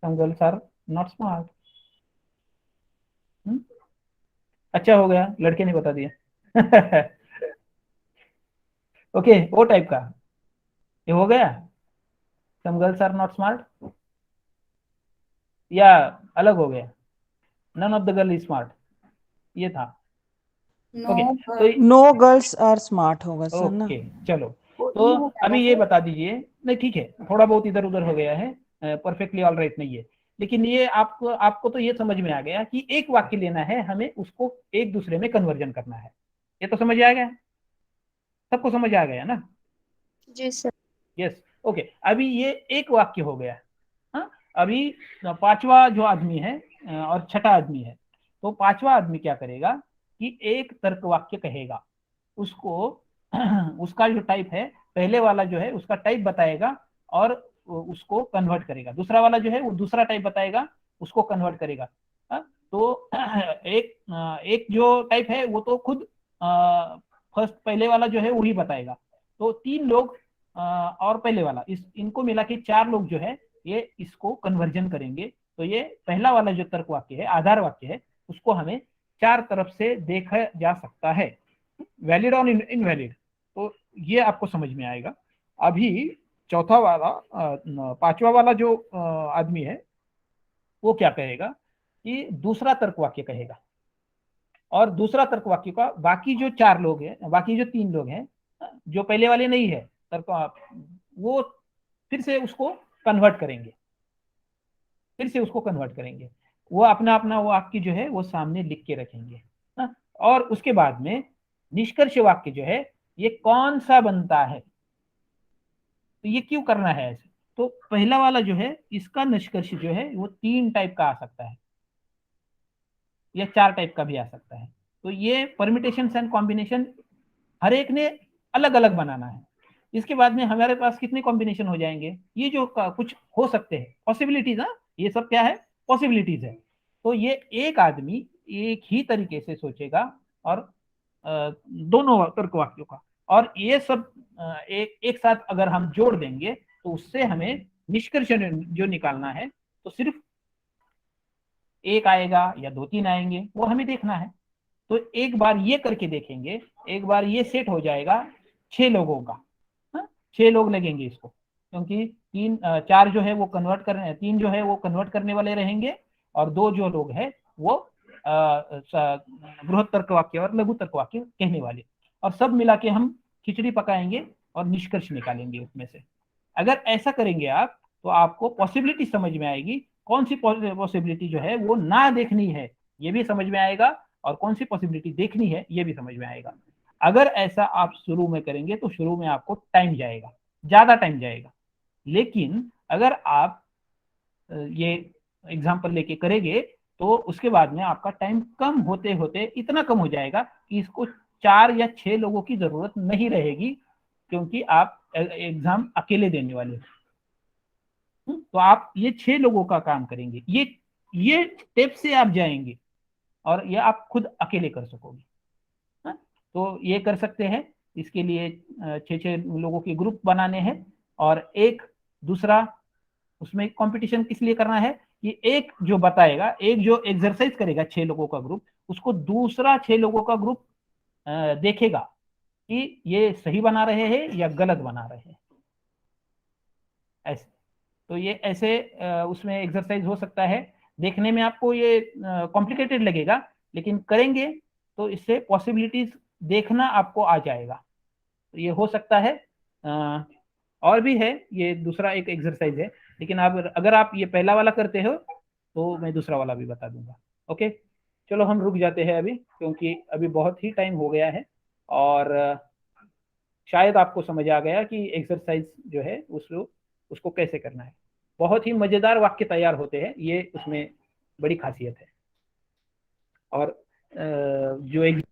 Speaker 1: Some girls are not smart. अच्छा हो गया, लड़के ने बता दिया। ओके, वो टाइप का ये हो गया। Some girls are not smart, या अलग हो गया? None of the girl is smart, ये था।
Speaker 6: No.
Speaker 1: Okay,
Speaker 5: no girls are smart होगा सर ना।
Speaker 1: ओके, चलो, तो अभी ये बता दीजिए। नहीं, ठीक है, थोड़ा बहुत इधर उधर हो गया है, परफेक्टली ऑल राइट नहीं है, लेकिन ये आपको तो ये समझ में आ गया कि एक वाक्य लेना है हमें, उसको एक दूसरे में कन्वर्जन करना है। ये तो समझ आ गया, सबको समझ आ गया ना?
Speaker 10: जी सर।
Speaker 1: Yes, okay. अभी ये एक वाक्य हो गया। हाँ, अभी पांचवा जो आदमी है और छठा आदमी है, तो पांचवा आदमी क्या करेगा कि एक तर्क वाक्य कहेगा, उसको उसका जो टाइप है, पहले वाला जो है उसका टाइप बताएगा और उसको कन्वर्ट करेगा, दूसरा वाला जो है वो दूसरा टाइप बताएगा, उसको कन्वर्ट करेगा। तो एक जो टाइप है वो तो खुद फर्स्ट पहले वाला जो है वही बताएगा। तो तीन लोग और पहले वाला, इनको मिला के चार लोग जो है ये इसको कन्वर्जन करेंगे। तो ये पहला वाला जो तर्क वाक्य है, आधार वाक्य है, उसको हमें चार तरफ से देखा जा सकता है, वैलिड और इनवैलिड। तो ये आपको समझ में आएगा। अभी चौथा वाला पांचवा वाला जो आदमी है वो क्या कहेगा कि दूसरा तर्क वाक्य कहेगा, और दूसरा तर्क वाक्य का बाकी जो चार लोग हैं, बाकी जो तीन लोग हैं जो पहले वाले नहीं है तर्क, वो फिर से उसको कन्वर्ट करेंगे, फिर से उसको कन्वर्ट करेंगे। वो अपना अपना वाक्य जो है वो सामने लिख के रखेंगे। और उसके बाद में निष्कर्ष वाक्य जो है ये कौन सा बनता है, तो ये क्यों करना है ऐसे? तो पहला वाला जो है इसका निष्कर्ष जो है वो तीन टाइप का आ सकता है या चार टाइप का भी आ सकता है। तो ये परमिटेशन एंड कॉम्बिनेशन हर एक ने अलग अलग बनाना है। इसके बाद में हमारे पास कितने कॉम्बिनेशन हो जाएंगे, ये जो कुछ हो सकते हैं पॉसिबिलिटीज, ये सब क्या है? पॉसिबिलिटीज है। तो ये एक आदमी एक ही तरीके से सोचेगा और दोनों तर्क वाक्यों का, और ये सब एक साथ अगर हम जोड़ देंगे तो उससे हमें निष्कर्ष जो निकालना है, तो सिर्फ एक आएगा या दो तीन आएंगे वो हमें देखना है। तो एक बार ये करके देखेंगे, एक बार ये सेट हो जाएगा 6 लोगों का। 6 लोग लगेंगे इसको, क्योंकि चार जो है वो कन्वर्ट करने, तीन जो है वो कन्वर्ट करने वाले रहेंगे, और दो जो लोग हैं वो बृहत तर्क वाक्य और लघु तर्क वाक्य कहने वाले, और सब मिला के हम खिचड़ी पकाएंगे और निष्कर्ष निकालेंगे उसमें से। अगर ऐसा करेंगे आप तो आपको पॉसिबिलिटी समझ में आएगी, कौन सी पॉसिबिलिटी जो है वो ना देखनी है ये भी समझ में आएगा, और कौन सी पॉसिबिलिटी देखनी है ये भी समझ में आएगा। अगर ऐसा आप शुरू में करेंगे तो शुरू में आपको टाइम जाएगा, ज्यादा टाइम जाएगा, लेकिन अगर आप ये एग्जाम्पल लेके करेंगे तो उसके बाद में आपका टाइम कम होते होते इतना कम हो जाएगा कि इसको 4 या 6 लोगों की जरूरत नहीं रहेगी, क्योंकि आप एग्जाम अकेले देने वाले हैं। तो आप ये 6 लोगों का काम करेंगे, ये स्टेप से आप जाएंगे और ये आप खुद अकेले कर सकोगे। तो ये कर सकते हैं। इसके लिए 6 लोगों के ग्रुप बनाने हैं, और एक दूसरा उसमें कंपटीशन किस लिए करना है कि एक जो बताएगा, एक जो एक्सरसाइज करेगा 6 लोगों का ग्रुप, उसको दूसरा 6 लोगों का ग्रुप देखेगा कि ये सही बना रहे हैं या गलत बना रहे हैं, ऐसे। तो ये ऐसे उसमें एक्सरसाइज हो सकता है। देखने में आपको ये कॉम्प्लिकेटेड लगेगा, लेकिन करेंगे तो इससे पॉसिबिलिटीज देखना आपको आ जाएगा। तो ये हो सकता है। और भी है, ये दूसरा एक एक्सरसाइज है लेकिन अब अगर आप ये पहला वाला करते हो तो मैं दूसरा वाला भी बता दूंगा। ओके, चलो हम रुक जाते हैं अभी, क्योंकि अभी बहुत ही टाइम हो गया है और शायद आपको समझ आ गया कि एक्सरसाइज जो है उसको कैसे करना है। बहुत ही मजेदार वाक्य तैयार होते हैं, ये उसमें बड़ी खासियत है। और जो एक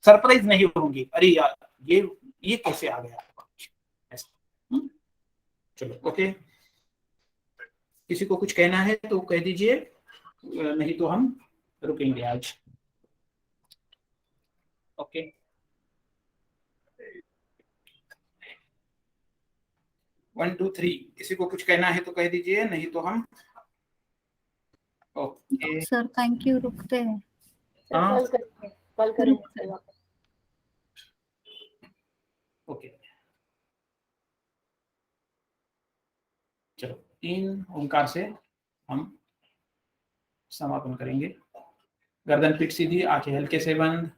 Speaker 1: सरप्राइज नहीं होंगी, अरे यार ये कैसे आ गया ऐसा। चलो ओके, किसी को कुछ कहना है तो कह दीजिए, नहीं तो हम रुकेंगे आज। ओके, 1 2 3, किसी को कुछ कहना है तो कह दीजिए, नहीं तो हम ओके।
Speaker 11: सर थैंक यू, रुकते हैं।
Speaker 1: हाँ
Speaker 2: कल करेंगे सर वापस।
Speaker 1: ओके, चलो 3 ओंकार से हम समापन करेंगे। गर्दन पीठ सीधी, आंखें हल्के से बंद।